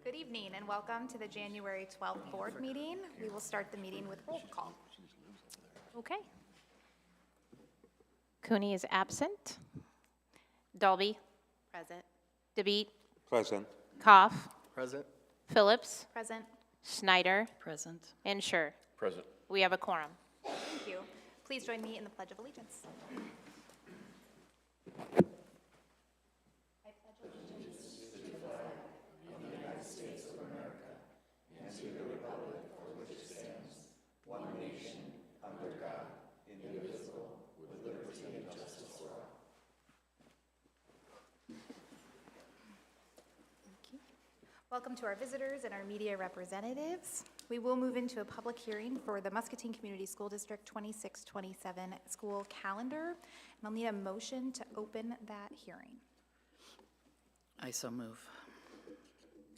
Good evening and welcome to the January 12th board meeting. We will start the meeting with roll call. Okay. Cooney is absent. Dalby. Present. DeBeat. Present. Koff. Present. Phillips. Present. Schneider. Present. And Schur. Present. We have a quorum. Thank you. Please join me in the Pledge of Allegiance. Welcome to our visitors and our media representatives. We will move into a public hearing for the Muscatine Community School District 26-27 school calendar. And I'll need a motion to open that hearing. I so move.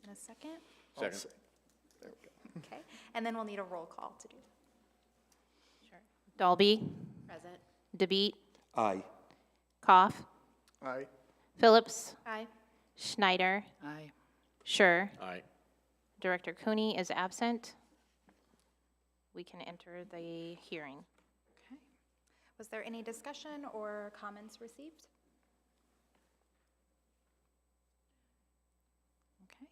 In a second? Second. There we go. Okay. And then we'll need a roll call to do. Sure. Dalby. Present. DeBeat. Aye. Koff. Aye. Phillips. Aye. Schneider. Aye. Schur. Aye. Director Cooney is absent. We can enter the hearing. Okay. Was there any discussion or comments received? Okay.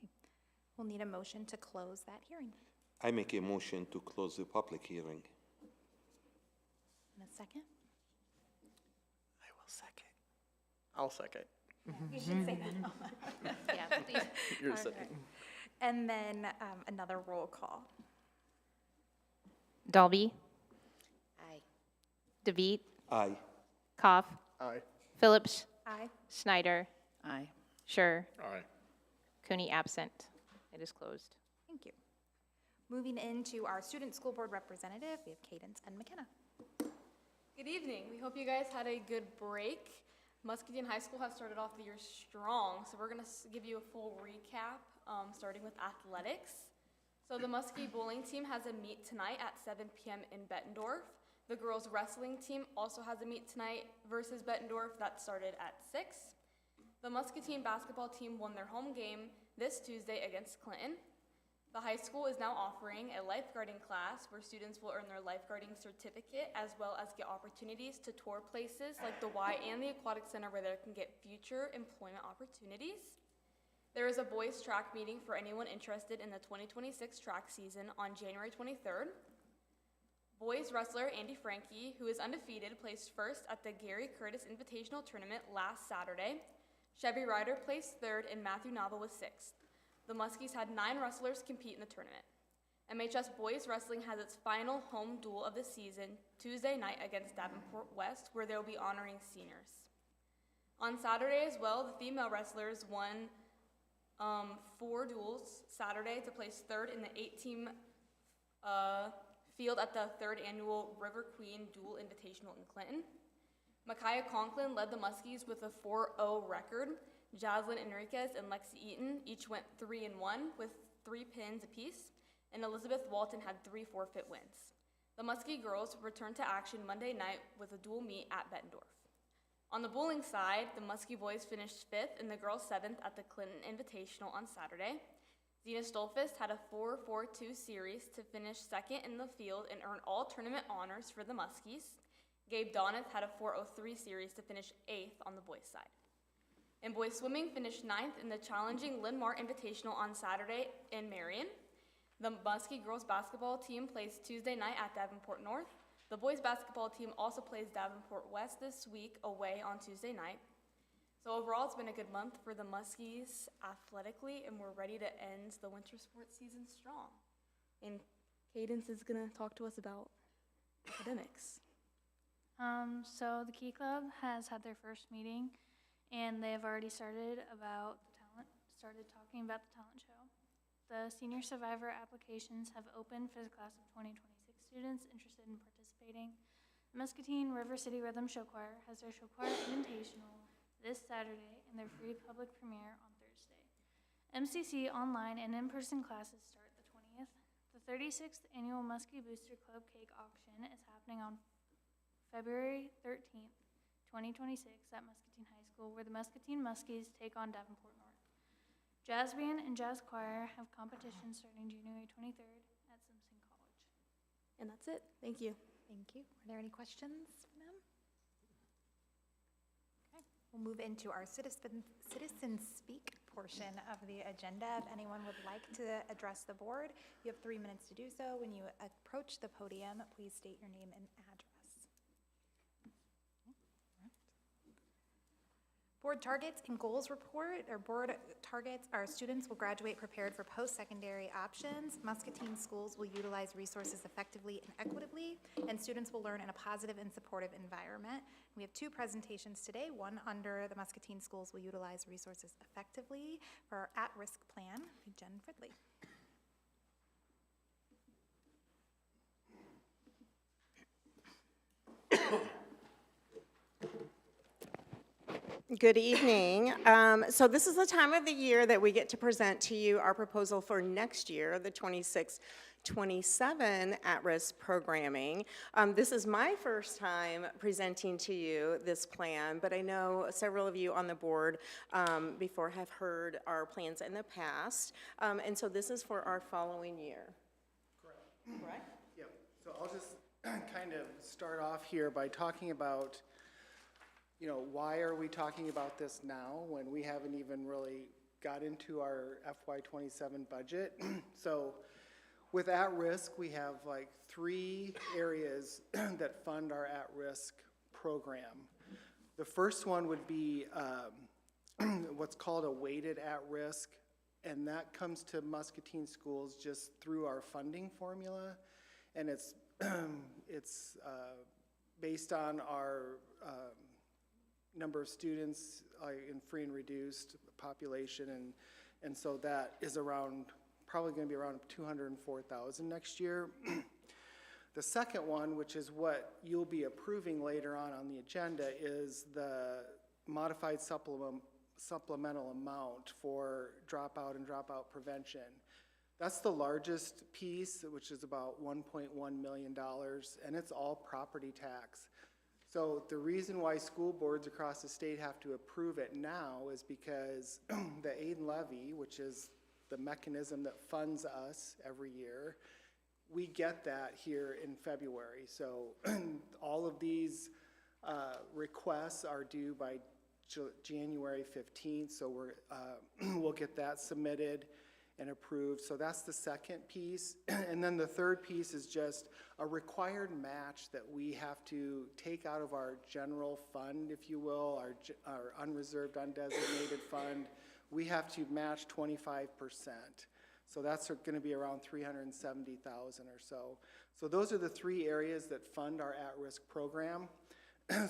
We'll need a motion to close that hearing. I make a motion to close the public hearing. In a second? I will second. I'll second. You should say that. Yeah, please. You're Okay. second. And then another roll call. Dalby. Aye. DeBeat. Aye. Koff. Aye. Phillips. Aye. Schneider. Aye. Schur. Aye. Cooney absent. It is closed. Thank you. Moving into our student school board representative, we have Cadence and McKenna. Good evening. We hope you guys had a good break. Muscatine High School has started off the year strong, so we're going to give you a full recap, starting with athletics. So the Muskie bowling team has a meet tonight at 7 p.m. in Bettendorf. The girls wrestling team also has a meet tonight versus Bettendorf that started at 6. The Muscatine basketball team won their home game this Tuesday against Clinton. The high school is now offering a lifeguarding class where students will earn their lifeguarding certificate as well as get opportunities to tour places like the Y and the Aquatic Center where they can get future employment opportunities. There is a boys track meeting for anyone interested in the 2026 track season on January 23rd. Boys wrestler Andy Frankie, who is undefeated, placed first at the Gary Curtis Invitational Tournament last Saturday. Chevy Ryder placed third and Matthew Nava was sixth. The Muskies had 9 wrestlers compete in the tournament. MHS Boys Wrestling has its final home duel of the season Tuesday night against Davenport West, where they will be honoring seniors. On Saturday as well, the female wrestlers won 4 duels Saturday to place third in the 8-team field at the 3rd annual River Queen Duel Invitational in Clinton. Micaiah Conklin led the Muskies with a 4-0 record. Jaslyn Enriquez and Lexi Eaton each went 3-1 with 3 pins apiece, and Elizabeth Walton had 3 forfeit wins. The Muskie girls returned to action Monday night with a dual meet at Bettendorf. On the bowling side, the Muskie boys finished 5th and the girls 7th at the Clinton Invitational on Saturday. Zena Stolfist had a 4-4-2 series to finish 2nd in the field and earn all tournament honors for the Muskies. Gabe Doneth had a 4-0-3 series to finish 8th on the boys' side. And boys swimming finished 9th in the challenging Linn-Mar Invitational on Saturday in Marion. The Muskie girls basketball team plays Tuesday night at Davenport North. The boys basketball team also plays Davenport West this week away on Tuesday night. So overall, it's been a good month for the Muskies athletically, and we're ready to end the winter sports season strong. And Cadence is gonna talk to us about academics. So the Key Club has had their first meeting, and they have already started talking about the talent show. The senior survivor applications have opened for the class of 2026 students interested in participating. The Muscatine River City Rhythm Show Choir has their show choir invitational this Saturday and their free public premiere on Thursday. MCC online and in-person classes start the 20th. The 36th annual Muskie Booster Club Cake Auction is happening on February 13th, 2026 at Muscatine High School, where the Muscatine Muskies take on Davenport North. Jazz band and jazz choir have competitions starting January 23rd at Simpson College. And that's it. Thank you. Thank you. Are there any questions from them? Okay, we'll move into our citizen speak portion of the agenda. If anyone would like to address the board, you have 3 minutes to do so. When you approach the podium, please state your name and address. Board targets and goals report. Our board targets, our students will graduate prepared for post-secondary options. Muscatine schools will utilize resources effectively and equitably, and students will learn in a positive and supportive environment. We have 2 presentations today, one under the Muscatine schools will utilize resources effectively for our at-risk plan by Jen Fridley. Good evening. So this is the time of the year that we get to present to you our proposal for next year, the 26-27 at-risk programming. This is my first time presenting to you this plan, but I know several of you on the board before have heard our plans in the past. And so this is for our following year. Correct? Yep. So I'll just kind of start off here by talking about, you know, why are we talking about this now when we haven't even really got into our FY27 budget? So with at-risk, we have like 3 areas that fund our at-risk program. The first one would be what's called a weighted at-risk, and that comes to Muscatine schools just through our funding formula, and it's based on our number of students in free and reduced population, and so that is around, probably going to be around 204,000 next year. The second one, which is what you'll be approving later on the agenda, is the modified supplemental amount for dropout and dropout prevention. That's the largest piece, which is about $1.1 million, and it's all property tax. So the reason why school boards across the state have to approve it now is because the aid and levy, which is the mechanism that funds us every year, we get that here in February. So all of these requests are due by January 15th, so we'll get that submitted and approved. So that's the second piece. And then the third piece is just a required match that we have to take out of our general fund, if you will, our unreserved, undesignated fund. We have to match 25%. So that's going to be around 370,000 or so. So those are the 3 areas that fund our at-risk program.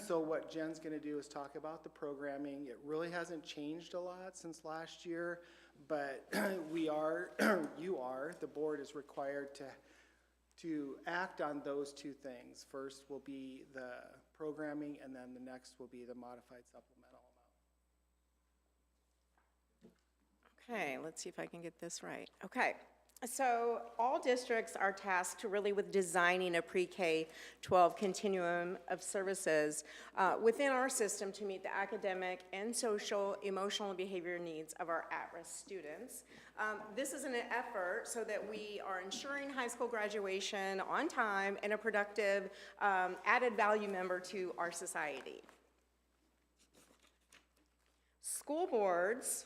So what Jen's going to do is talk about the programming. It really hasn't changed a lot since last year, but the board is required to act on those 2 things. First will be the programming, and then the next will be the modified supplemental amount. Okay, let's see if I can get this right. Okay, so all districts are tasked really with designing a pre-K-12 continuum of services within our system to meet the academic and social, emotional, and behavior needs of our at-risk students. This is an effort so that we are ensuring high school graduation on time and a productive added value member to our society. School boards,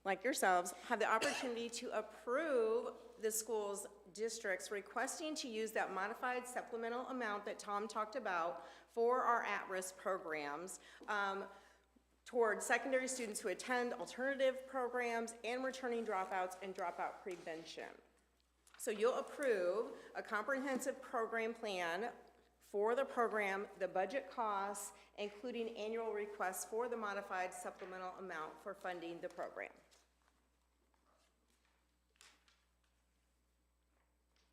like yourselves, have the opportunity to approve the school's districts requesting to use that modified supplemental amount that Tom talked about for our at-risk programs toward secondary students who attend alternative programs and returning dropouts and dropout prevention. So you'll approve a comprehensive program plan for the program, the budget costs, including annual requests for the modified supplemental amount for funding the program.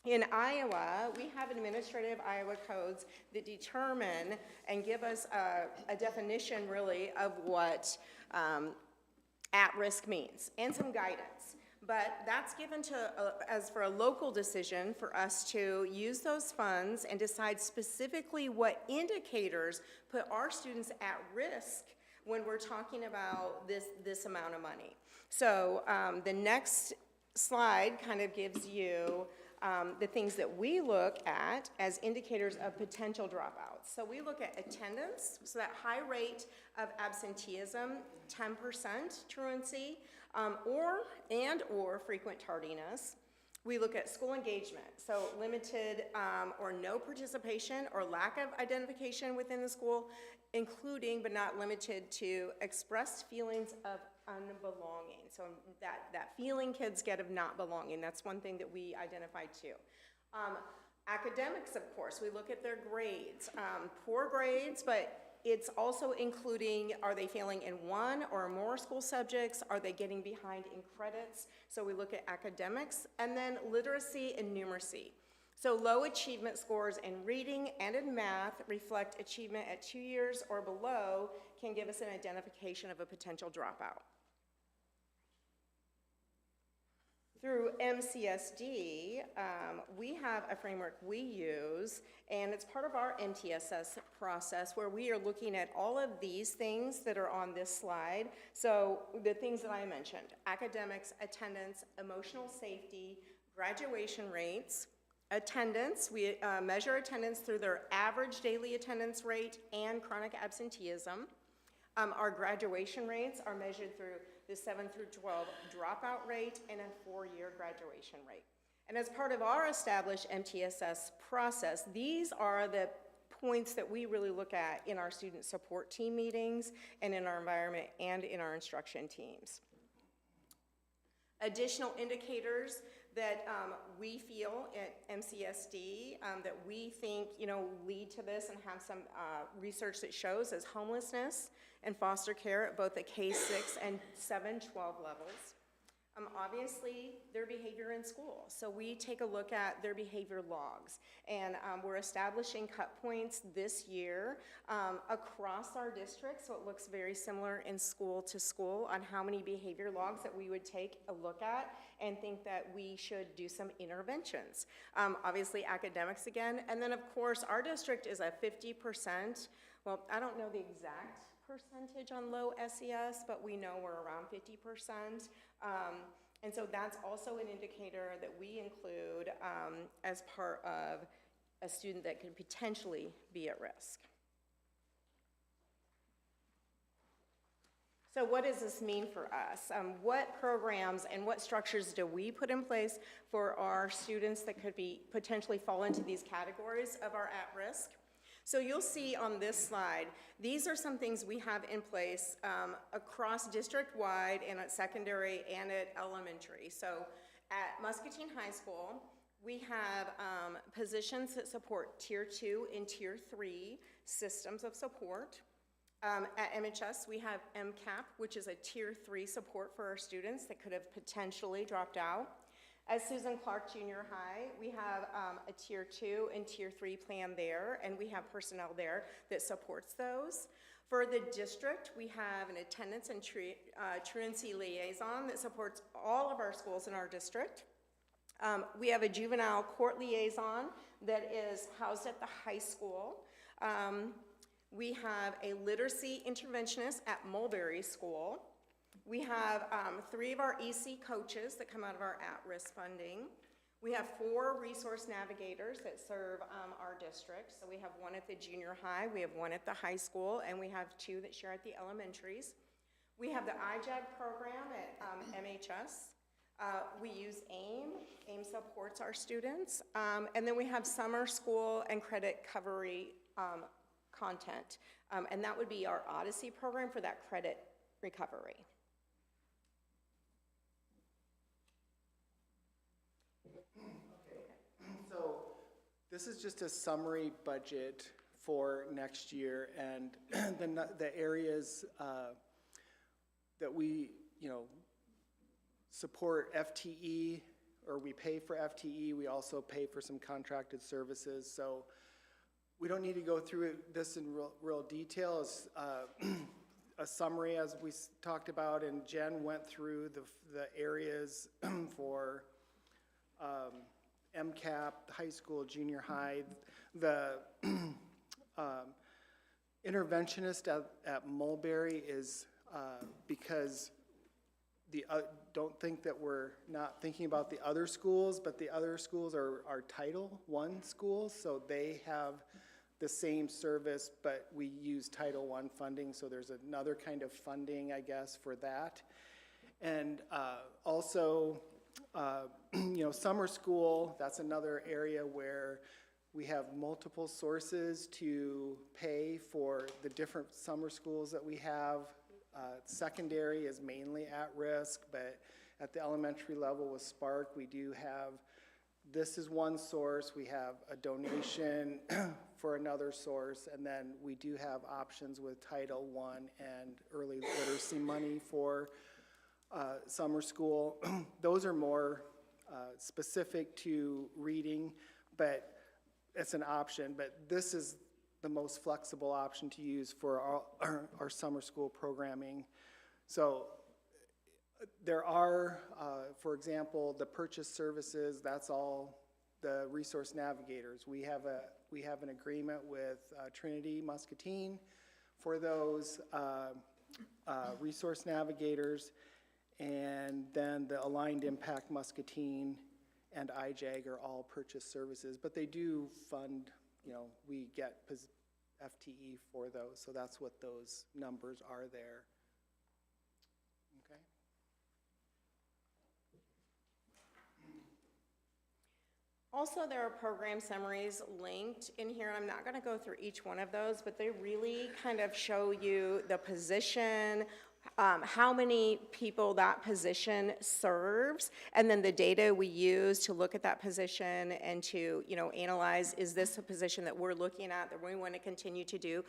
In Iowa, we have administrative Iowa codes that determine and give us a definition, really, of what at-risk means, and some guidance. But that's given as for a local decision for us to use those funds and decide specifically what indicators put our students at risk when we're talking about this amount of money. So the next slide kind of gives you the things that we look at as indicators of potential dropouts. So we look at attendance, so that high rate of absenteeism, 10% truancy, or frequent tardiness. We look at school engagement, so limited or no participation or lack of identification within the school, including but not limited to expressed feelings of unbelonging. So that feeling kids get of not belonging, that's one thing that we identified too. Academics, of course, we look at their grades. Poor grades, but it's also including, are they failing in one or more school subjects? Are they getting behind in credits? So we look at academics, and then literacy and numeracy. So low achievement scores in reading and in math reflect achievement at 2 years or below, can give us an identification of a potential dropout. Through MCSD, we have a framework we use, and it's part of our MTSS process where we are looking at all of these things that are on this slide. So the things that I mentioned: academics, attendance, emotional safety, graduation rates. Attendance, we measure attendance through their average daily attendance rate and chronic absenteeism. Our graduation rates are measured through the 7 through 12 dropout rate and a 4-year graduation rate. And as part of our established MTSS process, these are the points that we really look at in our student support team meetings and in our environment and in our instruction teams. Additional indicators that we feel at MCSD that we think lead to this and have some research that shows is homelessness and foster care at both the K-6 and 7-12 levels. Obviously, their behavior in school. So we take a look at their behavior logs, and we're establishing cut points this year across our district, so it looks very similar in school to school on how many behavior logs that we would take a look at and think that we should do some interventions. Obviously, academics again, and then of course, our district is a 50%, well, I don't know the exact percentage on low SES, but we know we're around 50%. And so that's also an indicator that we include as part of a student that could potentially be at risk. So what does this mean for us? What programs and what structures do we put in place for our students that could potentially fall into these categories of our at-risk? So you'll see on this slide, these are some things we have in place across district-wide and at secondary and at elementary. So at Muscatine High School, we have positions that support Tier 2 and Tier 3 systems of support. At MHS, we have MCAP, which is a Tier 3 support for our students that could have potentially dropped out. At Susan Clark Junior High, we have a Tier 2 and Tier 3 plan there, and we have personnel there that supports those. For the district, we have an attendance and truancy liaison that supports all of our schools in our district. We have a juvenile court liaison that is housed at the high school. We have a literacy interventionist at Mulberry School. We have 3 of our EC coaches that come out of our at-risk funding. We have 4 resource navigators that serve our district. So we have 1 at the junior high, we have 1 at the high school, and we have 2 that share at the elementaries. We have the IJAG program at MHS. We use AIM. AIM supports our students. And then we have summer school and credit recovery content. And that would be our Odyssey program for that credit recovery. So this is just a summary budget for next year, and the areas that we, support FTE, or we pay for FTE. We also pay for some contracted services. So we don't need to go through this in real detail. It's a summary, as we talked about, and Jen went through the areas for MCAP, high school, junior high. The interventionist at Mulberry is because don't think that we're not thinking about the other schools, but the other schools are Title I schools, so they have the same service, but we use Title I funding, so there's another kind of funding, I guess, for that. And also, summer school, that's another area where we have multiple sources to pay for the different summer schools that we have. Secondary is mainly at risk, but at the elementary level with Spark, we do have, this is one source, we have a donation for another source, and then we do have options with Title I and early literacy money for summer school. Those are more specific to reading, but it's an option, but this is the most flexible option to use for our summer school programming. So there are, for example, the purchase services, that's all the resource navigators. We have an agreement with Trinity Muscatine for those resource navigators, and then the Aligned Impact Muscatine and IJAG are all purchase services, but they do fund, we get FTE for those, so that's what those numbers are there. Okay. Also, there are program summaries linked in here. I'm not going to go through each one of those, but they really kind of show you the position, how many people that position serves, and then the data we use to look at that position and to, analyze, is this a position that we're looking at that we want to continue to do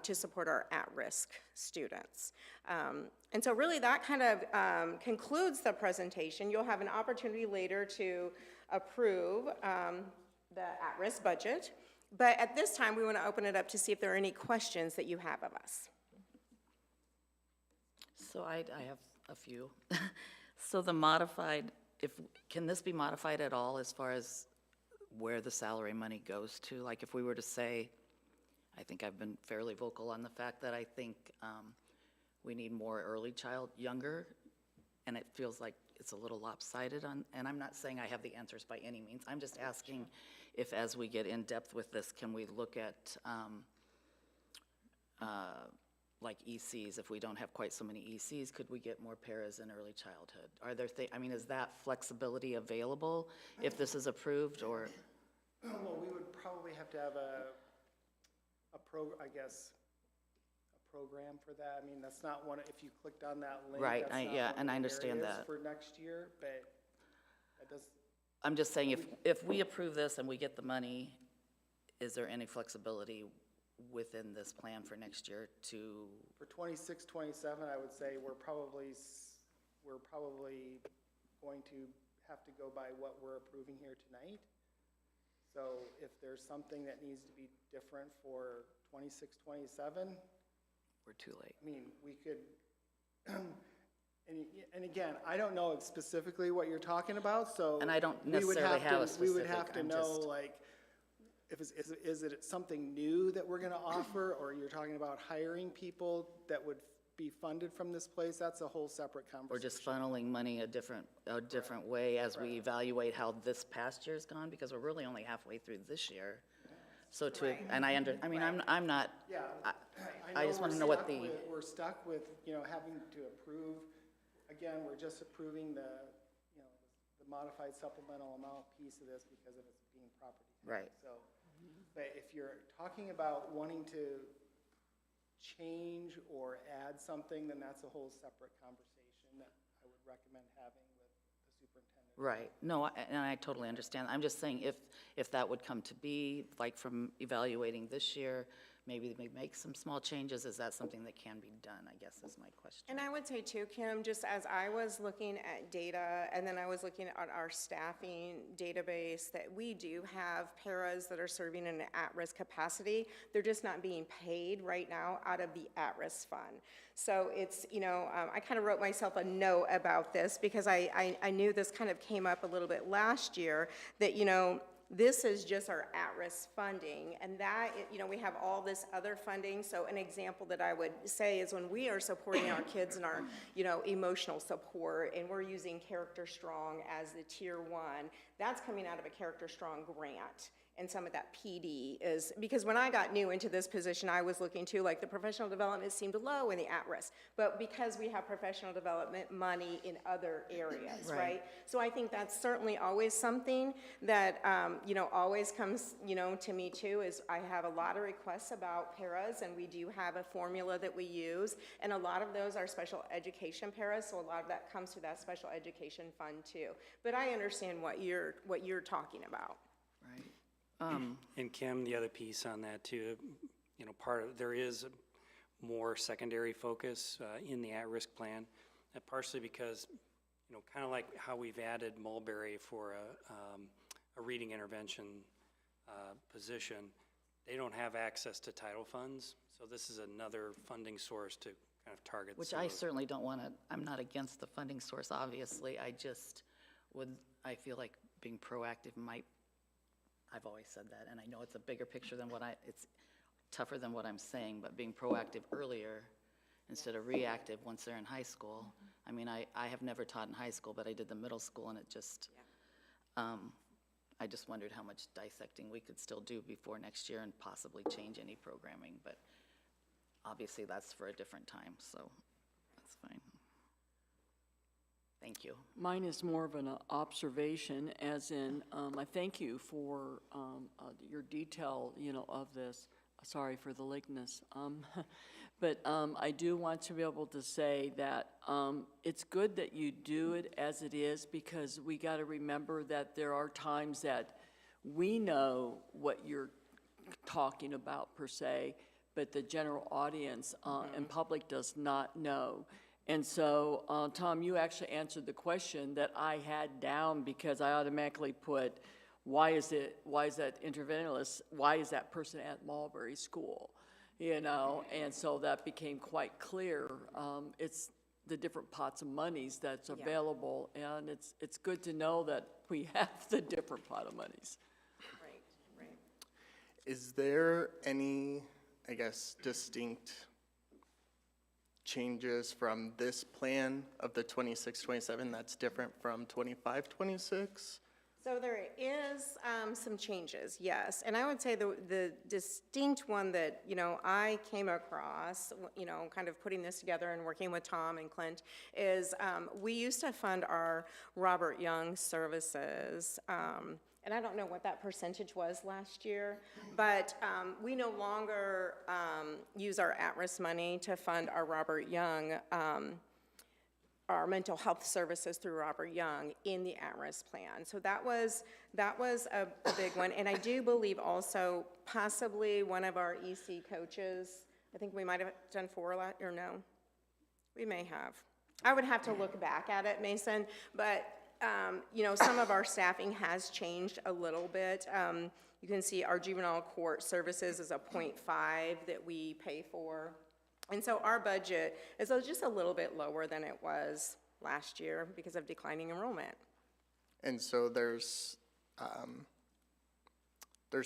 to support our at-risk students. And so really that kind of concludes the presentation. You'll have an opportunity later to approve the at-risk budget, but at this time we want to open it up to see if there are any questions that you have of us. So I have a few. So the modified, can this be modified at all as far as where the salary money goes to? Like if we were to say, I think I've been fairly vocal on the fact that I think we need more younger, and it feels like it's a little lopsided and I'm not saying I have the answers by any means. I'm just asking if as we get in depth with this, can we look at like ECs, if we don't have quite so many ECs, could we get more paras in early childhood? Are there is that flexibility available if this is approved, or? Well, we would probably have to have a program for that. I mean, that's not one, if you clicked on that link. Right, that's not yeah, one and of I the understand areas that. for next year, but that does. I'm just saying, if we approve this and we get the money, is there any flexibility within this plan for next year to? For 26, 27, I would say we're probably going to have to go by what we're approving here tonight. So if there's something that needs to be different for 26, 27, We're too late. I mean, we could, and again, I don't know specifically what you're talking about, so. And I don't we would necessarily have a We would specific, have to I'm know, just- like, is it something new that we're gonna offer, or you're talking about hiring people that would be funded from this place? That's a whole separate conversation. Or just funneling money a different way as we evaluate how this past year's gone, because we're really only halfway through this year. So and I'm not, Yeah. I just want to know what the. We're stuck with, having to approve, again, we're just approving the modified supplemental amount piece of this because of its being property tax. Right. So, but if you're talking about wanting to change or add something, then that's a whole separate conversation that I would recommend having with the superintendent. Right, no, and I totally understand. I'm just saying if that would come to be, like from evaluating this year, maybe we make some small changes, is that something that can be done, I guess is my question. And I would say too, Kim, just as I was looking at data, and then I was looking at our staffing database, that we do have paras that are serving in an at-risk capacity. They're just not being paid right now out of the at-risk fund. So it's, I kind of wrote myself a note about this because I knew this kind of came up a little bit last year, that, this is just our at-risk funding, and that, we have all this other funding. So an example that I would say is when we are supporting our kids in our, emotional support, and we're using Character Strong as the tier 1, that's coming out of a Character Strong grant. And some of that PD is, because when I got new into this position, I was looking to, like, the professional development seemed low in the at-risk. But because we have professional development money in other areas, right? So I think that's certainly always something that, always comes, to me too, is I have a lot of requests about paras, and we do have a formula that we use. And a lot of those are special education paras, so a lot of that comes through that special education fund too. But I understand what you're talking about. Right. And Kim, the other piece on that too, there is more secondary focus in the at-risk plan, partially because, kind of like how we've added Mulberry for a reading intervention position, they don't have access to title funds, so this is another funding source to kind of target. Which I certainly don't want to, I'm not against the funding source, obviously. I feel like being proactive might, I've always said that, and I know it's a bigger picture than it's tougher than what I'm saying, but being proactive earlier instead of reactive once they're in high school. I mean, I have never taught in high school, but I did the middle school, and it just, I just wondered how much dissecting we could still do before next year and possibly change any programming, but obviously that's for a different time, so that's fine. Thank you. Mine is more of an observation, as in, I thank you for your detail, of this. Sorry for the lateness. But I do want to be able to say that it's good that you do it as it is, because we got to remember that there are times that we know what you're talking about per se, but the general audience and public does not know. And so, Tom, you actually answered the question that I had down, because I automatically put, why is that interventionist, why is that person at Mulberry School? And so that became quite clear. It's the different pots of monies that's available, and it's good to know that we have the different pot of monies. Right. Is there any, I guess, distinct changes from this plan of the 26-27 that's different from 25-26? So there is some changes, yes. And I would say the distinct one that, I came across, kind of putting this together and working with Tom and Clint, is we used to fund our Robert Young services. And I don't know what that percentage was last year, but we no longer use our at-risk money to fund our Robert Young, our mental health services through Robert Young in the at-risk plan. So that was a big one. And I do believe also possibly one of our EC coaches, I think we might have done 4 or no, we may have. I would have to look back at it, Mason, but some of our staffing has changed a little bit. You can see our juvenile court services is a 0.5 that we pay for. And so our budget is just a little bit lower than it was last year because of declining enrollment. And so there's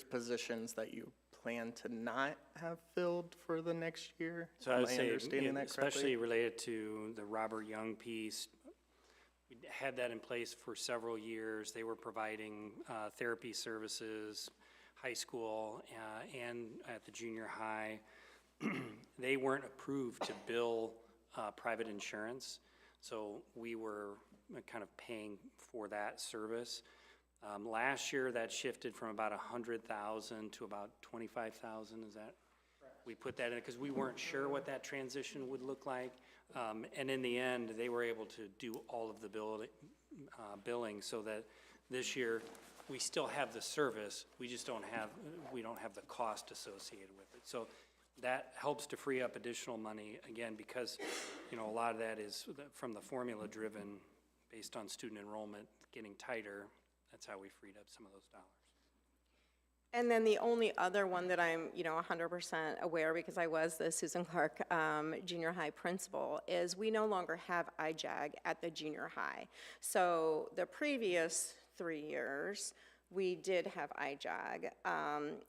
positions that you plan to not have filled for the next year? So I would Am say, understanding that correctly? especially related to the Robert Young piece, we had that in place for several years. They were providing therapy services, high school and at the junior high. They weren't approved to bill private insurance, so we were kind of paying for that service. Last year, that shifted from about 100,000 to about 25,000. Is that? Correct. We put that in because we weren't sure what that transition would look like, and in the end, they were able to do all of the billing, so that this year we still have the service. We just don't have the cost associated with it. So that helps to free up additional money, again, because, a lot of that is from the formula driven based on student enrollment getting tighter. That's how we freed up some of those dollars. And then the only other one that I'm, 100% aware, because I was the Susan Clark junior high principal, is we no longer have IJAG at the junior high. So the previous 3 years, we did have IJAG.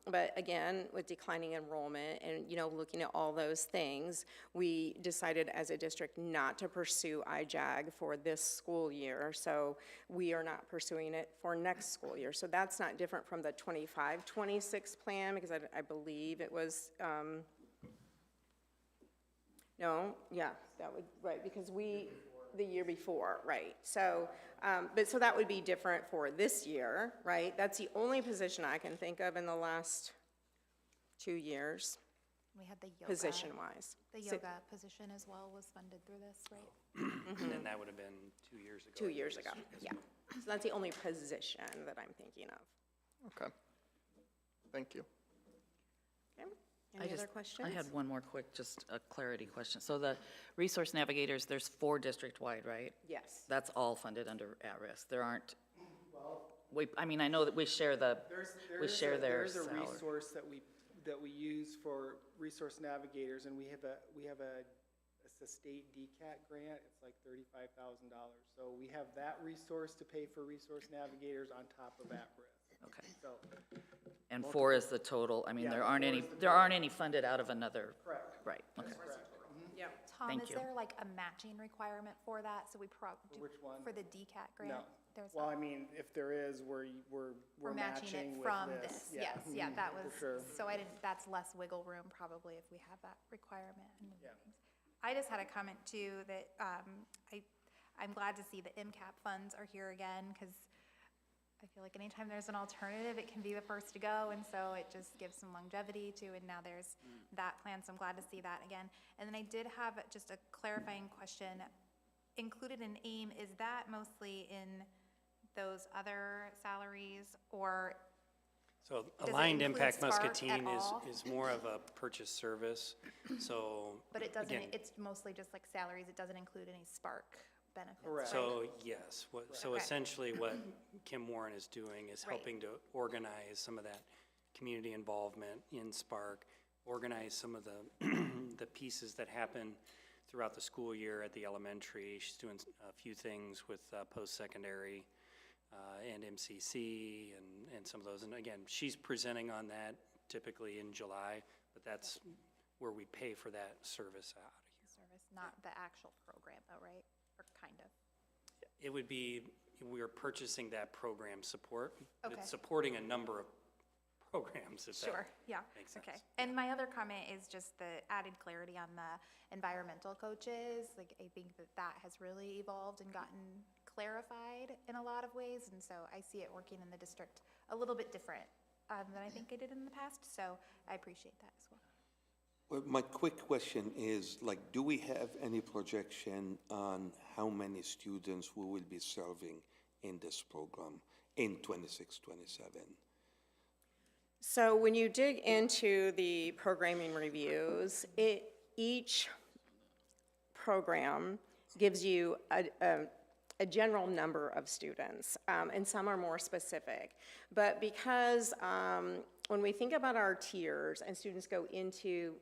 But again, with declining enrollment and, looking at all those things, we decided as a district not to pursue IJAG for this school year. So we are not pursuing it for next school year. So that's not different from the 25-26 plan, because I believe it was, no, yeah, that would, right, because the year before, right. So, so that would be different for this year, right? That's the only position I can think of in the last 2 years, We had the yoga. position-wise. The yoga position as well was funded through this, right? And then that would have been 2 years ago. 2 years ago, yeah. So that's the only position that I'm thinking of. Okay. Thank you. Okay. Any other questions? I had one more quick, just a clarity question. So the resource navigators, there's 4 district-wide, right? Yes. That's all funded under at-risk. There aren't, I know that we share their salary. There's a resource that we use for resource navigators, and we have it's a state DCAT grant. It's like $35,000. So we have that resource to pay for resource navigators on top of at-risk. Okay. So, And 4 is the total. Yeah, There aren't 4 any, is the there aren't any funded out of another. correct. Right, okay. Yeah. Tom, Thank is you. there like a matching requirement for that? So we which one? For the DCAT grant? No. There's Well, not. I mean, if there is, we're Matching it with from this. this, Yeah. yes, yeah, that was, For sure. so that's less wiggle room probably if we have that requirement. and Yeah. things. I just had a comment too, that I'm glad to see the MCAP funds are here again, because I feel like anytime there's an alternative, it can be the first to go, and so it just gives some longevity to, and now there's that plan, so I'm glad to see that again. And then I did have just a clarifying question. Included in AIM, is that mostly in those other salaries, or So Does it Aligned include Impact Spark at Muscatine all? is more of a purchase service, so. but it doesn't, again, it's mostly just like salaries, it doesn't include any Spark benefits, Correct. right? So, yes, so Okay. essentially what Kim Warren is doing is Right. helping to organize some of that community involvement in Spark, organize some of the pieces that happen throughout the school year at the elementary. She's doing a few things with post-secondary and MCC and some of those. And again, she's presenting on that typically in July, but that's where we pay for that service out of here. Service, not the actual program though, right? Or kind of. It would be, we are purchasing that program support. but Okay. It's supporting a number of programs, if Sure, that yeah, makes okay. sense. And my other comment is just the added clarity on the environmental coaches. Like, I think that has really evolved and gotten clarified in a lot of ways, and so I see it working in the district a little bit different than I think I did in the past, so I appreciate that as well. Well, my quick question is, do we have any projection on how many students we will be serving in this program in 26, 27? So when you dig into the programming reviews, each program gives you a general number of students, and some are more specific. But because when we think about our tiers and students go into,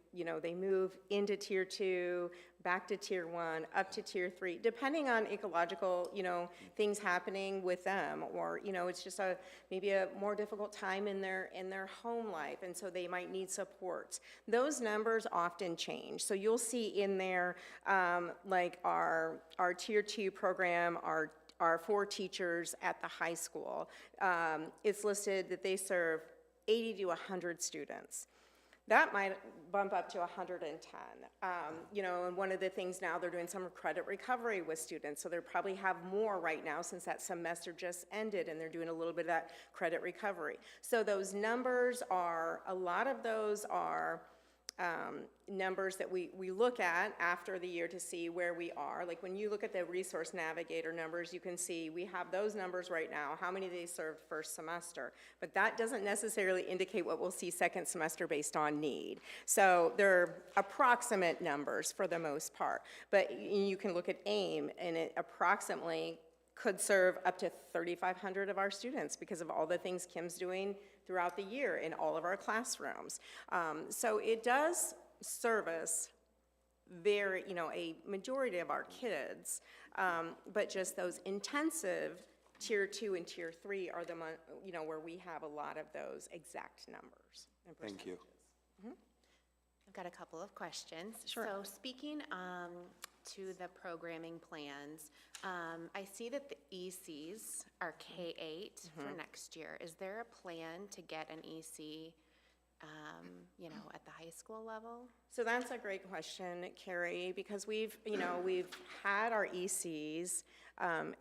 they move into tier 2, back to tier 1, up to tier 3, depending on ecological, things happening with them, or, it's just maybe a more difficult time in their home life, and so they might need supports. Those numbers often change. So you'll see in there, like our tier 2 program, our 4 teachers at the high school, it's listed that they serve 80 to 100 students. That might bump up to 110. And one of the things now, they're doing some credit recovery with students, so they probably have more right now since that semester just ended, and they're doing a little bit of that credit recovery. So those numbers a lot of those are numbers that we look at after the year to see where we are. Like when you look at the Resource Navigator numbers, you can see we have those numbers right now, how many they served first semester. But that doesn't necessarily indicate what we'll see second semester based on need. So they're approximate numbers for the most part. But you can look at AIM, and it approximately could serve up to 3,500 of our students because of all the things Kim's doing throughout the year in all of our classrooms. So it does service a majority of our kids, but just those intensive Tier 2 and Tier 3 are the, where we have a lot of those exact numbers and Thank you. percentages. I've got a couple of questions. Sure. So speaking to the programming plans, I see that the ECs are K-8 for next year. Is there a plan to get an EC, at the high school level? So that's a great question, Carrie, because we've had our ECs,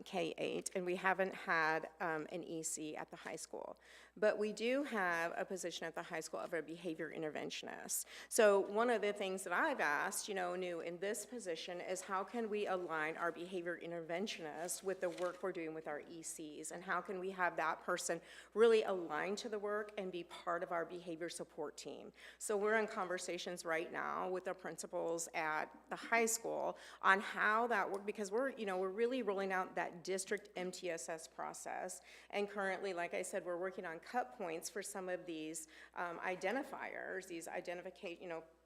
K-8, and we haven't had an EC at the high school. But we do have a position at the high school of a behavior interventionist. So one of the things that I've asked, new in this position is how can we align our behavior interventionist with the work we're doing with our ECs? And how can we have that person really aligned to the work and be part of our behavior support team? So we're in conversations right now with the principals at the high school on how that works, because we're really rolling out that district MTSS process. And currently, like I said, we're working on cut points for some of these identifiers, these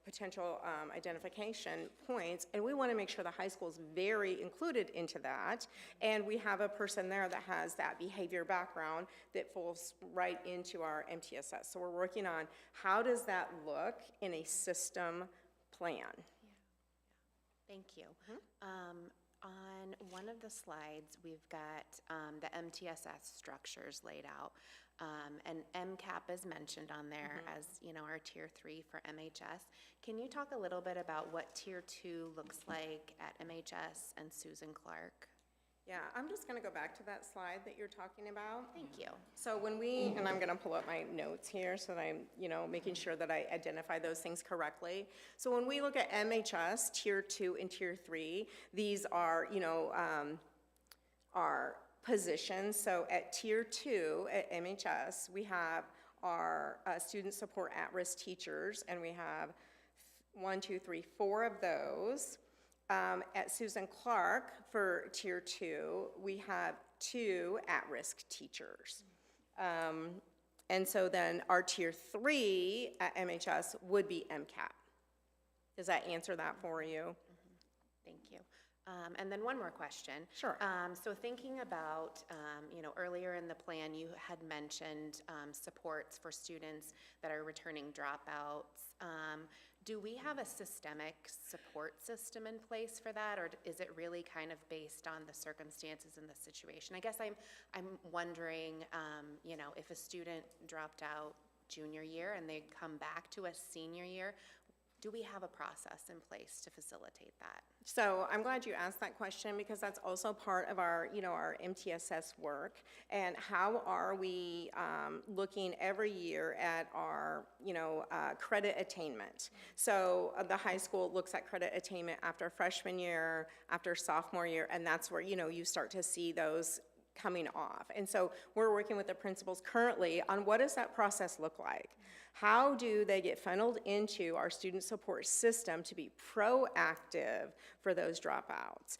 potential identification points, and we want to make sure the high school is very included into that, and we have a person there that has that behavior background that falls right into our MTSS. So we're working on how does that look in a system plan. Thank you. On one of the slides, we've got the MTSS structures laid out, and MCAP is mentioned on there as, our Tier 3 for MHS. Can you talk a little bit about what Tier 2 looks like at MHS and Susan Clark? Yeah, I'm just going to go back to that slide that you're talking about. Thank you. So when and I'm going to pull up my notes here so that I'm, making sure that I identify those things correctly. So when we look at MHS, Tier 2 and Tier 3, these are, our positions. So at Tier 2 at MHS, we have our student support at-risk teachers, and we have 4 of those. At Susan Clark for Tier 2, we have 2 at-risk teachers. And so then our Tier 3 at MHS would be MCAP. Does that answer that for you? Thank you. And then one more question. Sure. So thinking about, earlier in the plan, you had mentioned supports for students that are returning dropouts. Do we have a systemic support system in place for that, or is it really kind of based on the circumstances and the situation? I guess I'm wondering, if a student dropped out junior year and they come back to us senior year, do we have a process in place to facilitate that? So I'm glad you asked that question, because that's also part of our, our MTSS work. And how are we looking every year at our, credit attainment? So the high school looks at credit attainment after freshman year, after sophomore year, and that's where, you start to see those coming off. And so we're working with the principals currently on what does that process look like? How do they get funneled into our student support system to be proactive for those dropouts?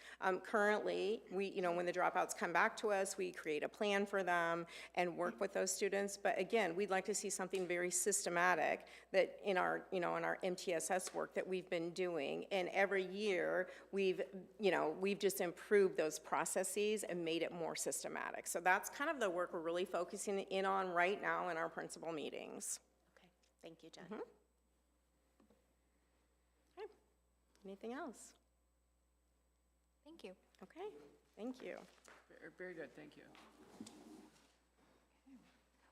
Currently, we, when the dropouts come back to us, we create a plan for them and work with those students. But again, we'd like to see something very systematic that in our, in our MTSS work that we've been doing. And every year, we've just improved those processes and made it more systematic. So that's kind of the work we're really focusing in on right now in our principal meetings. Thank you, Jen. Okay. Anything else? Thank you. Okay, thank you. Very good, thank you.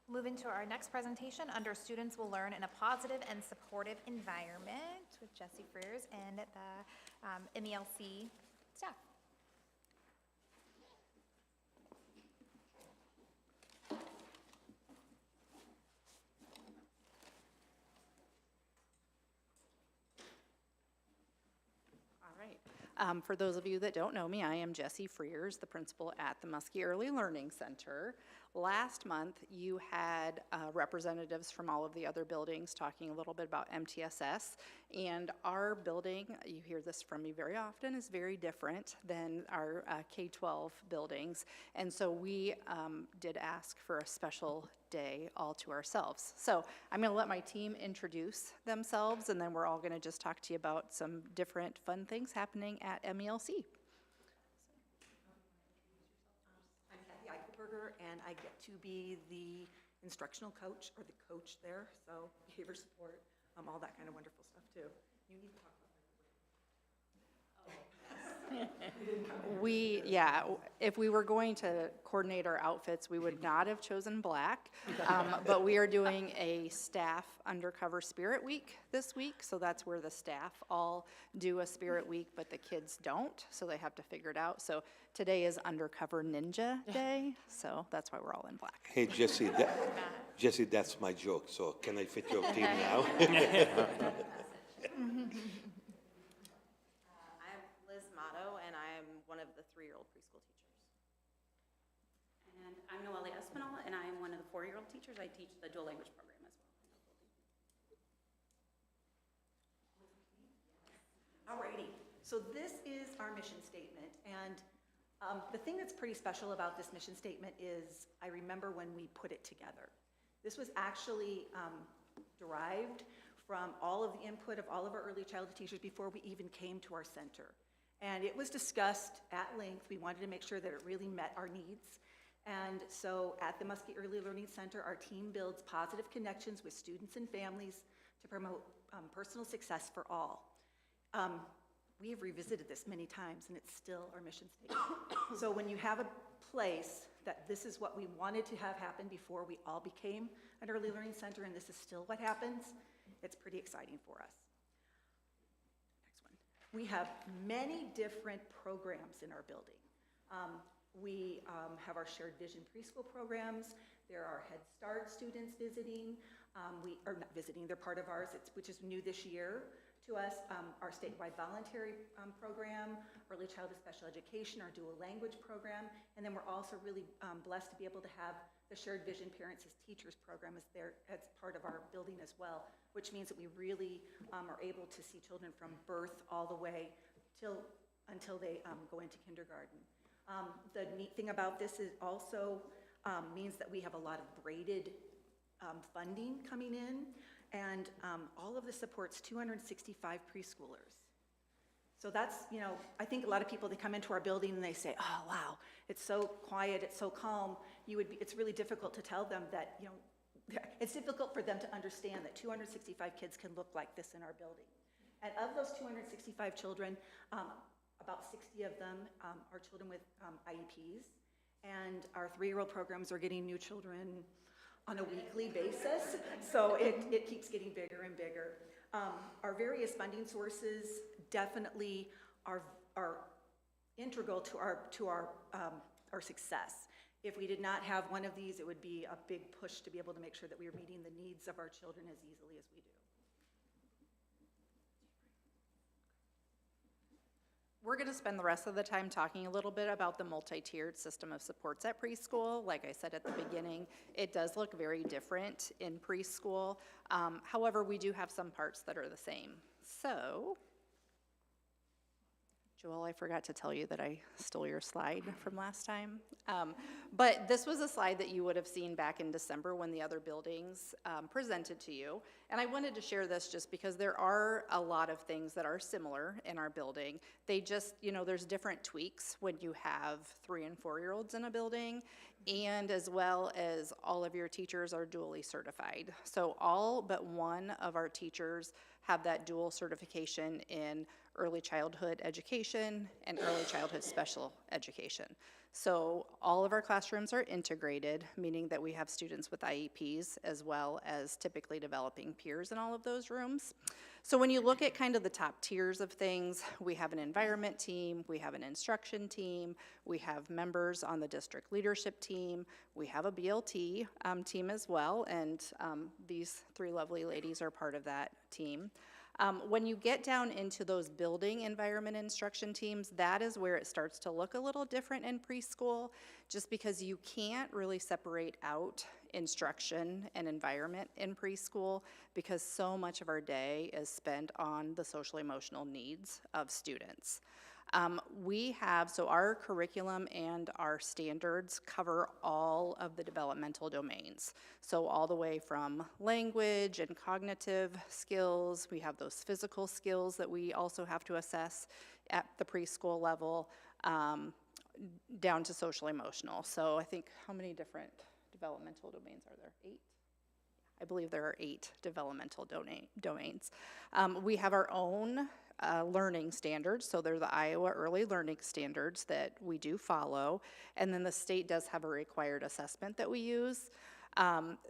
Move into our next presentation under Students Will Learn in a Positive and Supportive Environment with Jesse Frears and the MELC staff. For those of you that don't know me, I am Jessie Frears, the principal at the Muskie Early Learning Center. Last month, you had representatives from all of the other buildings talking a little bit about MTSS, and our building, you hear this from me very often, is very different than our K-12 buildings, and so we did ask for a special day all to ourselves. So I'm going to let my team introduce themselves, and then we're all going to just talk to you about some different fun things happening at MELC. I'm Kathy Eichelberger. Hamburger, and I get to be the instructional coach, or the coach there, so behavior support, all that kind of wonderful stuff too. You need to talk If we were going to coordinate our outfits, we would not have chosen black. But we are doing a staff undercover spirit week this week, so that's where the staff all do a spirit week, but the kids don't, so they have to figure it out. So today is undercover ninja day, so that's why we're all in black. Hey, Jesse, that's my joke, so can I fit your team now? I'm Liz Motto, and I'm one of the 3-year-old preschool teachers. And I'm Noelle Espinal, and I am one of the 4-year-old teachers. I teach the dual language program as well. Alrighty, so this is our mission statement, and the thing that's pretty special about this mission statement is I remember when we put it together. This was actually derived from all of the input of all of our early childhood teachers before we even came to our center. And it was discussed at length. We wanted to make sure that it really met our needs. And so at the Muskie Early Learning Center, our team builds positive connections with students and families to promote personal success for all. We have revisited this many times, and it's still our mission statement. So when you have a place that this is what we wanted to have happen before we all became an early learning center, and this is still what happens, it's pretty exciting for us. Next one. We have many different programs in our building. We have our shared vision preschool programs. There are Head Start students visiting. Or not visiting, they're part of ours, which is new this year to us. Our statewide voluntary program, early childhood special education, our dual language program, and then we're also really blessed to be able to have the shared vision parents as teachers program as part of our building as well, which means that we really are able to see children from birth all the way until they go into kindergarten. The neat thing about this is also means that we have a lot of braided funding coming in, and all of this supports 265 preschoolers. So that's, I think a lot of people, they come into our building and they say, oh, wow, it's so quiet, it's so calm. It's really difficult to tell them that, it's difficult for them to understand that 265 kids can look like this in our building. And of those 265 children, about 60 of them are children with IEPs, and our 3-year-old programs are getting new children on a weekly basis, so it keeps getting bigger and bigger. Our various funding sources definitely are integral to our success. If we did not have one of these, it would be a big push to be able to make sure that we are meeting the needs of our children as easily as we do. We're going to spend the rest of the time talking a little bit about the multi-tiered system of supports at preschool. Like I said at the beginning, it does look very different in preschool. However, we do have some parts that are the same. So, Joel, I forgot to tell you that I stole your slide from last time. But this was a slide that you would have seen back in December when the other buildings presented to you. And I wanted to share this just because there are a lot of things that are similar in our building. They just, there's different tweaks when you have 3- and 4-year-olds in a building, and as well as all of your teachers are dually certified. So all but one of our teachers have that dual certification in early childhood education and early childhood special education. So all of our classrooms are integrated, meaning that we have students with IEPs as well as typically developing peers in all of those rooms. So when you look at kind of the top tiers of things, we have an environment team, we have an instruction team, we have members on the district leadership team, we have a BLT team as well, and these 3 lovely ladies are part of that team. When you get down into those building environment instruction teams, that is where it starts to look a little different in preschool, just because you can't really separate out instruction and environment in preschool because so much of our day is spent on the social emotional needs of students. So our curriculum and our standards cover all of the developmental domains. So all the way from language and cognitive skills, we have those physical skills that we also have to assess at the preschool level, down to social emotional. So I think, how many different developmental domains are there? 8? I believe there are 8 developmental domains. We have our own learning standards, so they're the Iowa Early Learning Standards that we do follow, and then the state does have a required assessment that we use.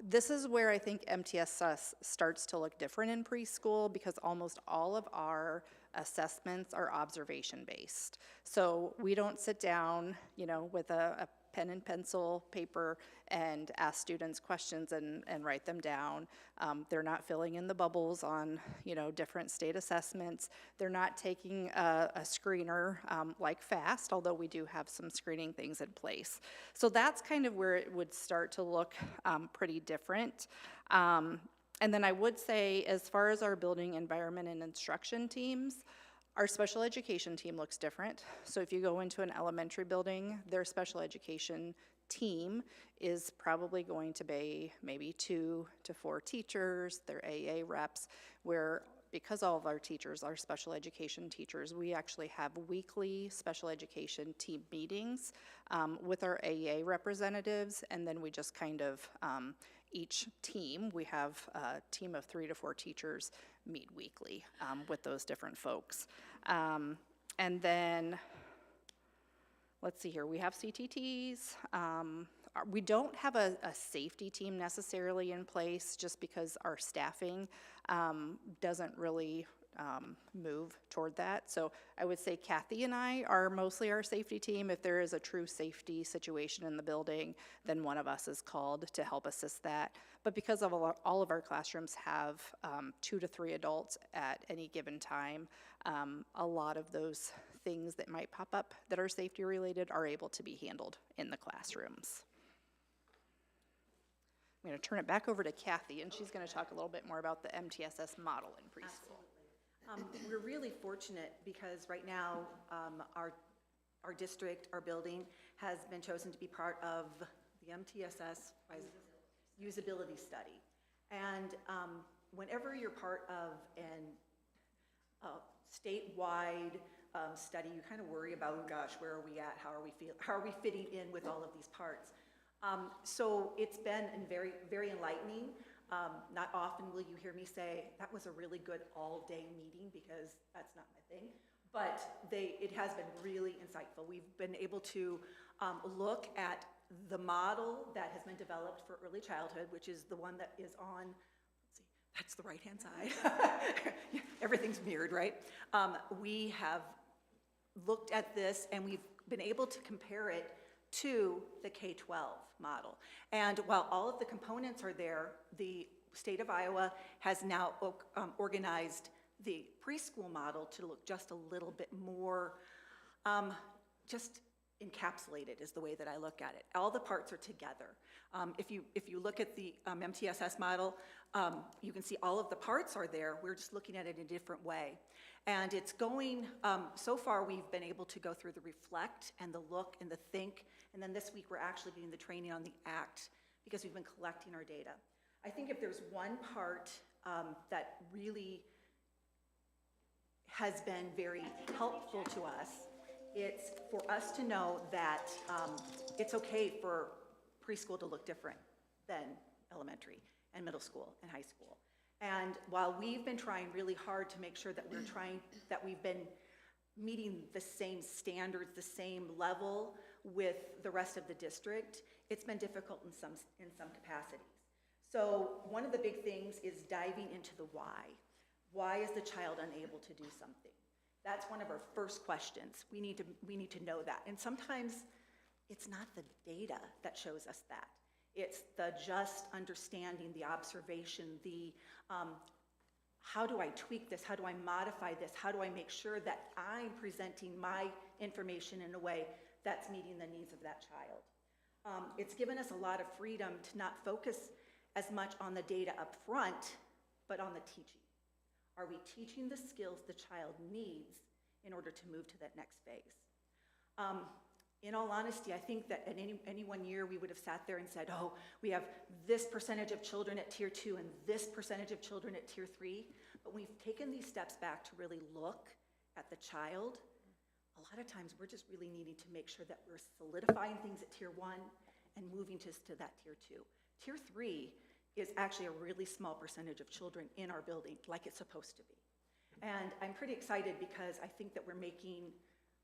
This is where I think MTSS starts to look different in preschool, because almost all of our assessments are observation-based. So we don't sit down, with a pen and pencil paper and ask students questions and write them down. They're not filling in the bubbles on, different state assessments. They're not taking a screener like FAST, although we do have some screening things in place. So that's kind of where it would start to look pretty different. And then I would say, as far as our building environment and instruction teams, our special education team looks different. So if you go into an elementary building, their special education team is probably going to be maybe 2 to 4 teachers, their AA reps, where because all of our teachers are special education teachers, we actually have weekly special education team meetings with our AA representatives, and then we just kind of, each team, we have a team of 3 to 4 teachers meet weekly with those different folks. And then, let's see here, we have CTTs. We don't have a safety team necessarily in place, just because our staffing doesn't really move toward that. So I would say Kathy and I are mostly our safety team. If there is a true safety situation in the building, then one of us is called to help assist that. But because of all of our classrooms have 2 to 3 adults at any given time, a lot of those things that might pop up that are safety related are able to be handled in the classrooms. I'm going to turn it back over to Kathy, and she's going to talk a little bit more about the MTSS model in preschool. We're really fortunate because right now our district, our building, has been chosen to be part of the MTSS usability study. And whenever you're part of a statewide study, you kind of worry about, oh gosh, where are we at? How are we fitting in with all of these parts? So it's been very, very enlightening. Not often will you hear me say, that was a really good all-day meeting, because that's not my thing. But it has been really insightful. We've been able to look at the model that has been developed for early childhood, which is the one that is on, let's see, that's the right-hand side. Everything's mirrored, right? We have looked at this, and we've been able to compare it to the K-12 model. And while all of the components are there, the state of Iowa has now organized the preschool model to look just a little bit more, just encapsulated is the way that I look at it. All the parts are together. If you look at the MTSS model, you can see all of the parts are there. We're just looking at it in a different way. And it's going, so far we've been able to go through the reflect and the look and the think, and then this week we're actually doing the training on the act, because we've been collecting our data. I think if there's one part that really has been very helpful to us, it's for us to know that it's okay for preschool to look different than elementary and middle school and high school. And while we've been trying really hard to make sure that we've been meeting the same standards, the same level with the rest of the district, it's been difficult in some capacities. So one of the big things is diving into the why. Why is the child unable to do something? That's one of our first questions. We need to know that. And sometimes it's not the data that shows us that. It's the just understanding, the observation, the how do I tweak this? How do I modify this? How do I make sure that I'm presenting my information in a way that's meeting the needs of that child? It's given us a lot of freedom to not focus as much on the data up front, but on the teaching. Are we teaching the skills the child needs in order to move to that next phase? In all honesty, I think that in any one year we would have sat there and said, oh, we have this percentage of children at tier 2 and this percentage of children at tier 3. But we've taken these steps back to really look at the child. a lot of times we're just really needing to make sure that we're solidifying things at tier 1 and moving to that tier 2. Tier 3 is actually a really small percentage of children in our building, like it's supposed to be. And I'm pretty excited because I think that we're making,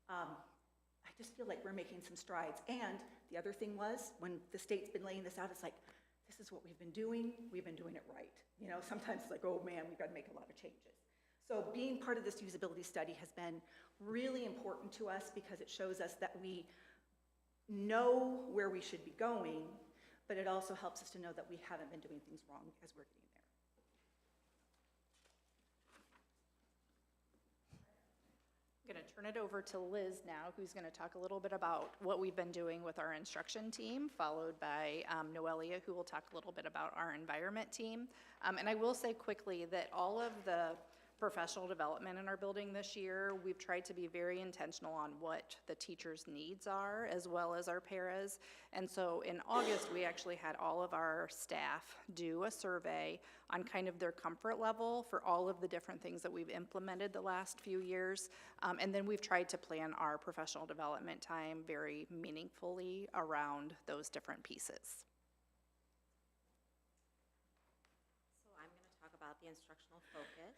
I just feel like we're making some strides. And the other thing was, when the state's been laying this out, it's like, this is what we've been doing it right. You know, sometimes it's like, oh man, we've got to make a lot of changes. So being part of this usability study has been really important to us because it shows us that we know where we should be going, but it also helps us to know that we haven't been doing things wrong as we're getting there. I'm going to turn it over to Liz now, who's going to talk a little bit about what we've been doing with our instruction team, followed by Noelia, who will talk a little bit about our environment team. And I will say quickly that all of the professional development in our building this year, we've tried to be very intentional on what the teachers' needs are, as well as our paras. And so in August, we actually had all of our staff do a survey on kind of their comfort level for all of the different things that we've implemented the last few years. And then we've tried to plan our professional development time very meaningfully around those different pieces. So I'm going to talk about the instructional focus.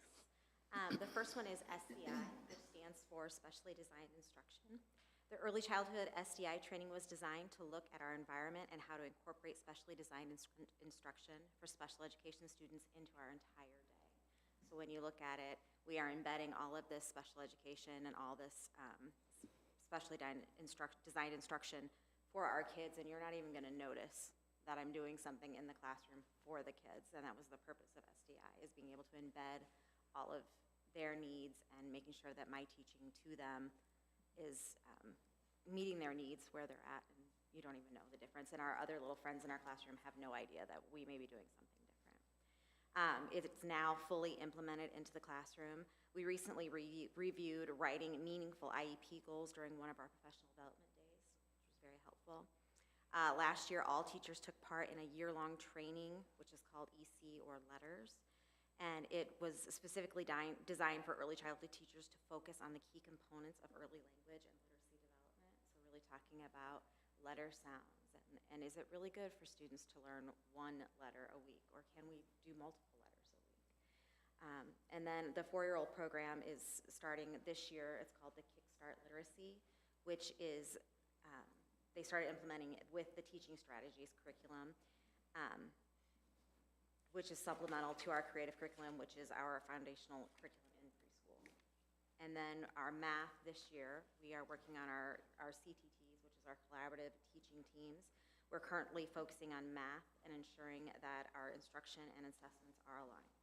The first one is SDI, which stands for Specially Designed Instruction. The early childhood SDI training was designed to look at our environment and how to incorporate specially designed instruction for special education students into our entire day. So when you look at it, we are embedding all of this special education and all this specially designed instruction for our kids, and you're not even going to notice that I'm doing something in the classroom for the kids. And that was the purpose of SDI, is being able to embed all of their needs and making sure that my teaching to them is meeting their needs where they're at, and you don't even know the difference. And our other little friends in our classroom have no idea that we may be doing something different. It's now fully implemented into the classroom. We recently reviewed writing meaningful IEP goals during one of our professional development days, which was very helpful. Last year, all teachers took part in a year-long training, which is called EC, or letters. And it was specifically designed for early childhood teachers to focus on the key components of early language and literacy development. So really talking about letter sounds, and is it really good for students to learn one letter a week, or can we do multiple letters a week? And then the 4-year-old program is starting this year. It's called the Kickstart Literacy, which is, they started implementing it with the teaching strategies curriculum, which is supplemental to our creative curriculum, which is our foundational curriculum in preschool. And then our math this year, we are working on our CTTs, which is our collaborative teaching teams. We're currently focusing on math and ensuring that our instruction and assessments are aligned.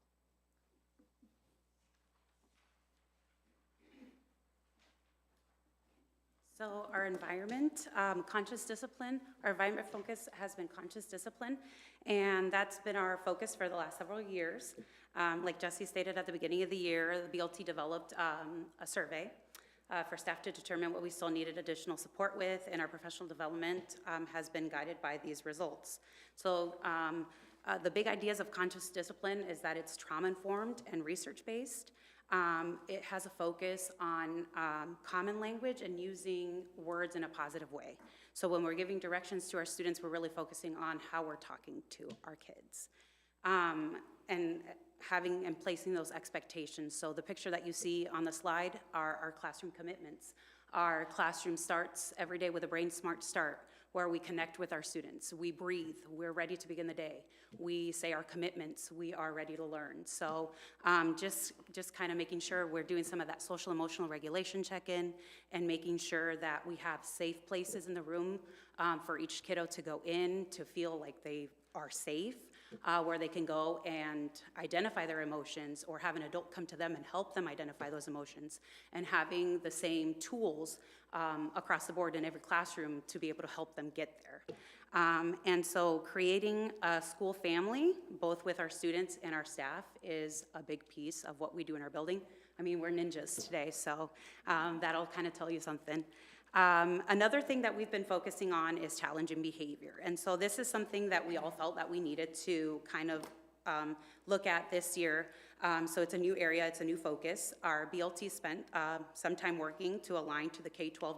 So our environment, conscious discipline, our environment focus has been conscious discipline, and that's been our focus for the last several years. Like Jesse stated at the beginning of the year, the BLT developed a survey for staff to determine what we still needed additional support with, and our professional development has been guided by these results. So the big ideas of conscious discipline is that it's trauma-informed and research-based. It has a focus on common language and using words in a positive way. So when we're giving directions to our students, we're really focusing on how we're talking to our kids. And having and placing those expectations. So the picture that you see on the slide are our classroom commitments. Our classroom starts every day with a Brain Smart Start, where we connect with our students. We breathe, we're ready to begin the day. We say our commitments, we are ready to learn. So just kind of making sure we're doing some of that social emotional regulation check-in and making sure that we have safe places in the room for each kiddo to go in, to feel like they are safe, where they can go and identify their emotions, or have an adult come to them and help them identify those emotions, and having the same tools across the board in every classroom to be able to help them get there. And so creating a school family, both with our students and our staff, is a big piece of what we do in our building. I mean, we're ninjas today, so that'll kind of tell you something. Another thing that we've been focusing on is challenging behavior. And so this is something that we all felt that we needed to kind of look at this year. So it's a new area, it's a new focus. Our BLT spent some time working to align to the K-12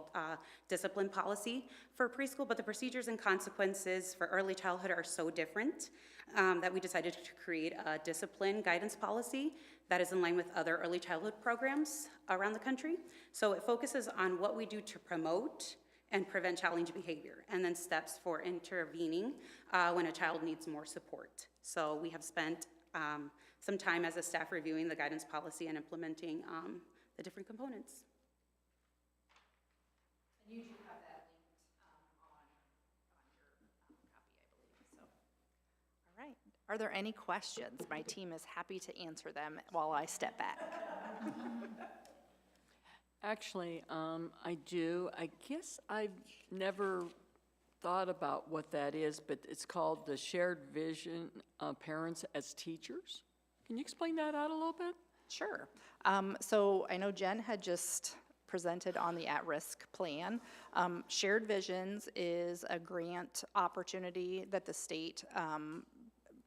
discipline policy for preschool, but the procedures and consequences for early childhood are so different that we decided to create a discipline guidance policy that is in line with other early childhood programs around the country. So it focuses on what we do to promote and prevent challenging behavior, and then steps for intervening when a child needs more support. So we have spent some time as a staff reviewing the guidance policy and implementing the different components. And you do have that linked on your copy, I believe. So, all right. Are there any questions? My team is happy to answer them while I step back. Actually, I do. I guess I've never thought about what that is, but it's called the Shared Vision Parents as Teachers. Can you explain that out a little bit? Sure. So I know Jen had just presented on the at-risk plan. Shared Visions is a grant opportunity that the state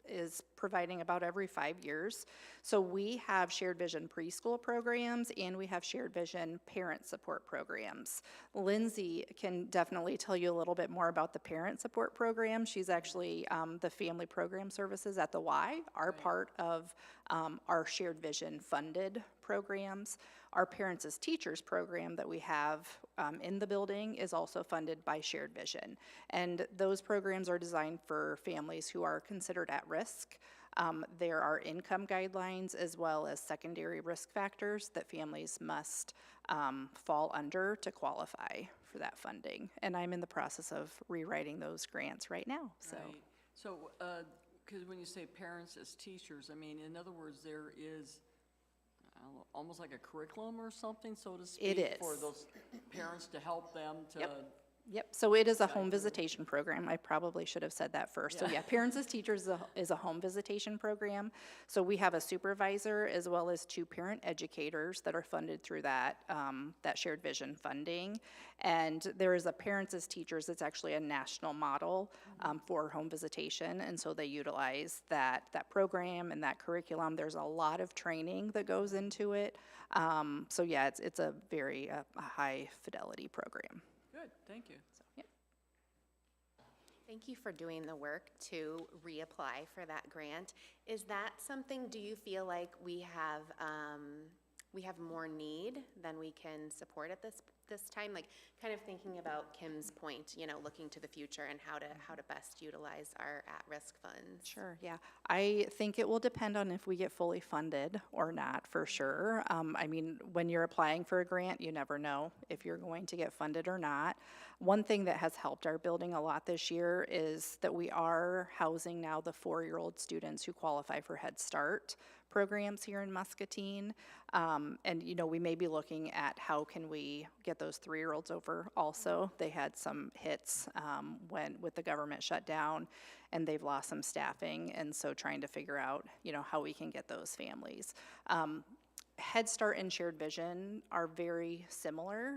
is providing about every 5 years. So we have Shared Vision preschool programs and we have Shared Vision parent support programs. Lindsay can definitely tell you a little bit more about the parent support program. She's actually the family program services at the Y are part of our Shared Vision funded programs. Our Parents as Teachers program that we have in the building is also funded by Shared Vision. And those programs are designed for families who are considered at risk. There are income guidelines as well as secondary risk factors that families must fall under to qualify for that funding. And I'm in the process of rewriting those grants right now. So, Right. So, because when you say parents as teachers, I mean, in other words, there is almost like a curriculum or something, so to speak, It is. for those parents to help them to. Yep, so it is a home visitation program. I probably should have said that first. So yeah, Parents as Teachers is a home visitation program. So we have a supervisor as well as 2 parent educators that are funded through that, that Shared Vision funding. And there is a Parents as Teachers, it's actually a national model for home visitation. And so they utilize that program and that curriculum. There's a lot of training that goes into it. So yeah, it's a very high fidelity program. Good, thank you. So, yeah. Thank you for doing the work to reapply for that grant. Is that something, do you feel like we have more need than we can support at this time? Like, kind of thinking about Kim's point, you know, looking to the future and how to best utilize our at-risk funds. Sure, yeah. I think it will depend on if we get fully funded or not, for sure. I mean, when you're applying for a grant, you never know if you're going to get funded or not. One thing that has helped our building a lot this year is that we are housing now the 4-year-old students who qualify for Head Start programs here in Muscatine. And, you know, we may be looking at how can we get those 3-year-olds over also. They had some hits with the government shutdown, and they've lost some staffing, and so trying to figure out, you know, how we can get those families. Head Start and Shared Vision are very similar.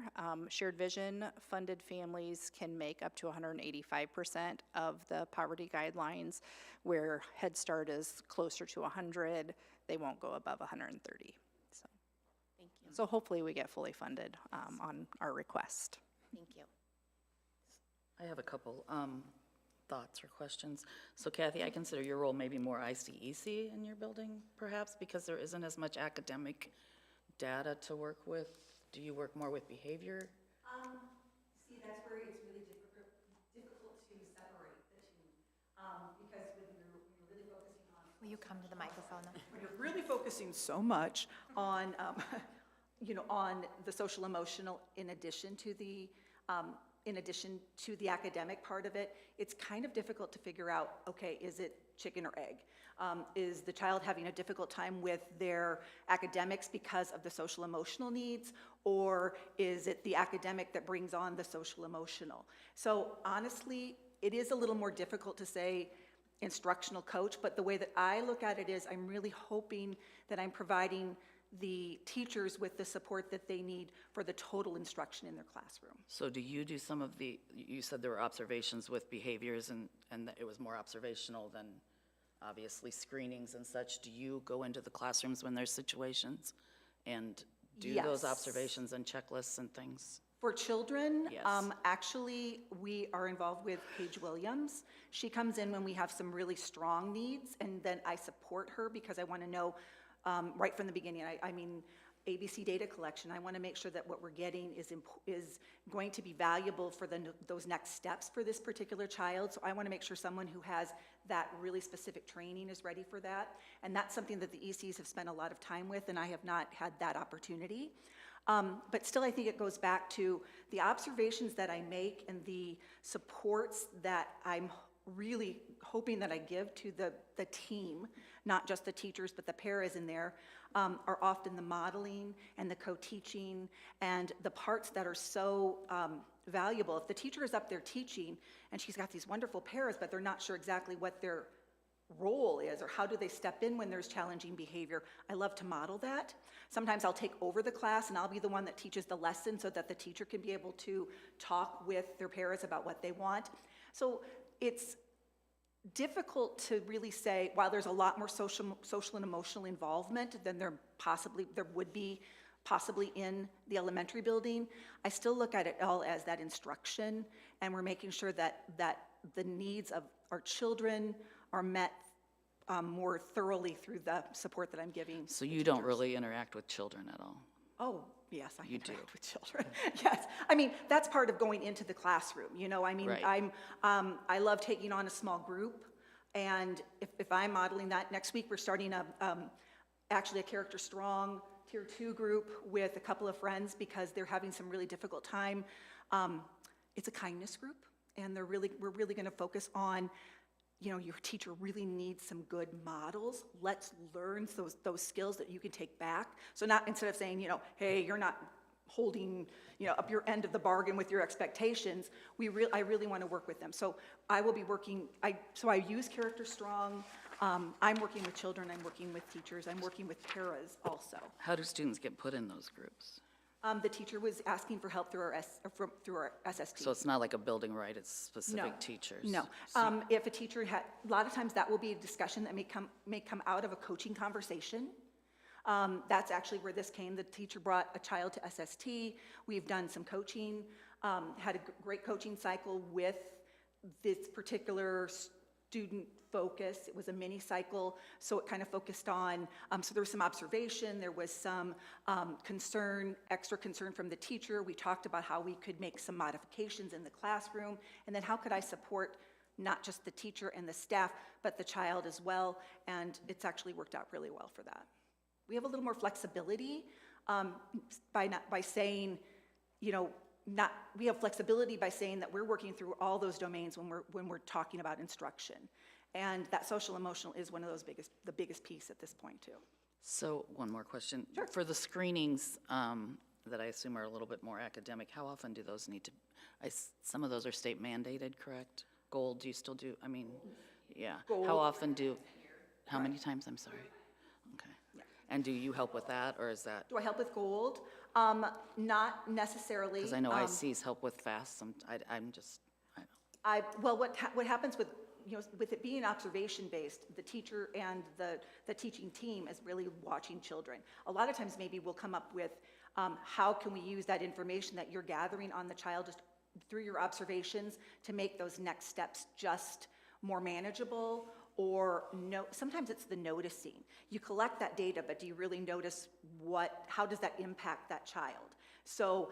Shared Vision funded families can make up to 185% of the poverty guidelines, where Head Start is closer to 100. They won't go above 130. So, thank you. So hopefully we get fully funded on our request. Thank you. I have a couple thoughts or questions. So Kathy, I consider your role maybe more ICEC in your building, perhaps, because there isn't as much academic data to work with. Do you work more with behavior? See, that's where it's really difficult to separate the two, because when you're really focusing on. Will you come to the microphone? When you're really focusing so much on, you know, on the social emotional in addition to the academic part of it, it's kind of difficult to figure out, okay, is it chicken or egg? Is the child having a difficult time with their academics because of the social emotional needs, or is it the academic that brings on the social emotional? So honestly, it is a little more difficult to say instructional coach, but the way that I look at it is I'm really hoping that I'm providing the teachers with the support that they need for the total instruction in their classroom. So do you do some of the, you said there were observations with behaviors and that it was more observational than obviously screenings and such, do you go into the classrooms when there's situations and do those Yes. observations and checklists and things? For children, Yes. actually, we are involved with Paige Williams. She comes in when we have some really strong needs, and then I support her because I want to know right from the beginning. I mean, ABC data collection, I want to make sure that what we're getting is going to be valuable for those next steps for this particular child. So I want to make sure someone who has that really specific training is ready for that. And that's something that the ECs have spent a lot of time with, and I have not had that opportunity. But still, I think it goes back to the observations that I make and the supports that I'm really hoping that I give to the team, not just the teachers, but the paras in there, are often the modeling and the co-teaching and the parts that are so valuable. If the teacher is up there teaching and she's got these wonderful paras, but they're not sure exactly what their role is or how do they step in when there's challenging behavior, I love to model that. Sometimes I'll take over the class and I'll be the one that teaches the lesson so that the teacher can be able to talk with their paras about what they want. So it's difficult to really say, while there's a lot more social and emotional involvement than there would be possibly in the elementary building, I still look at it all as that instruction, and we're making sure that the needs of our children are met more thoroughly through the support that I'm giving. So you don't really interact with children at all? Oh, yes, I You do. interact with children. Yes, I mean, that's part of going into the classroom, you know, I mean, Right. I love taking on a small group, and if I'm modeling that, next week we're starting actually a Character Strong Tier 2 group with a couple of friends because they're having some really difficult time. It's a kindness group, and we're really gonna focus on, you know, your teacher really needs some good models. Let's learn those skills that you can take back. So instead of saying, you know, hey, you're not holding, you know, up your end of the bargain with your expectations, I really want to work with them. So I will be working, so I use Character Strong. I'm working with children, I'm working with teachers, I'm working with paras also. How do students get put in those groups? The teacher was asking for help through our SST. So it's not like a building right, it's specific teachers? No. If a teacher a lot of times that will be a discussion that may come out of a coaching conversation. That's actually where this came. The teacher brought a child to SST. We've done some coaching, had a great coaching cycle with this particular student focus. It was a mini cycle, so it kind of focused on, so there was some observation, there was some extra concern from the teacher. We talked about how we could make some modifications in the classroom, and then how could I support not just the teacher and the staff, but the child as well, and it's actually worked out really well for that. We have a little more flexibility by saying, you know, we have flexibility by saying that we're working through all those domains when we're talking about instruction. And that social emotional is one of those the biggest piece at this point too. So one more question. Sure. For the screenings that I assume are a little bit more academic, how often do those need to, some of those are state mandated, correct? Gold, do you still do, I mean, yeah. Gold. How often how many times, I'm sorry? Okay. Yeah. And do you help with that, or is that? Do I help with gold? Not necessarily. Because I know ICs help with FAST, I'm just, I don't. Well, what happens with, you know, with it being observation-based, the teacher and the teaching team is really watching children. A lot of times maybe we'll come up with how can we use that information that you're gathering on the child just through your observations to make those next steps just more manageable, or sometimes it's the noticing. You collect that data, but do you really notice how does that impact that child? So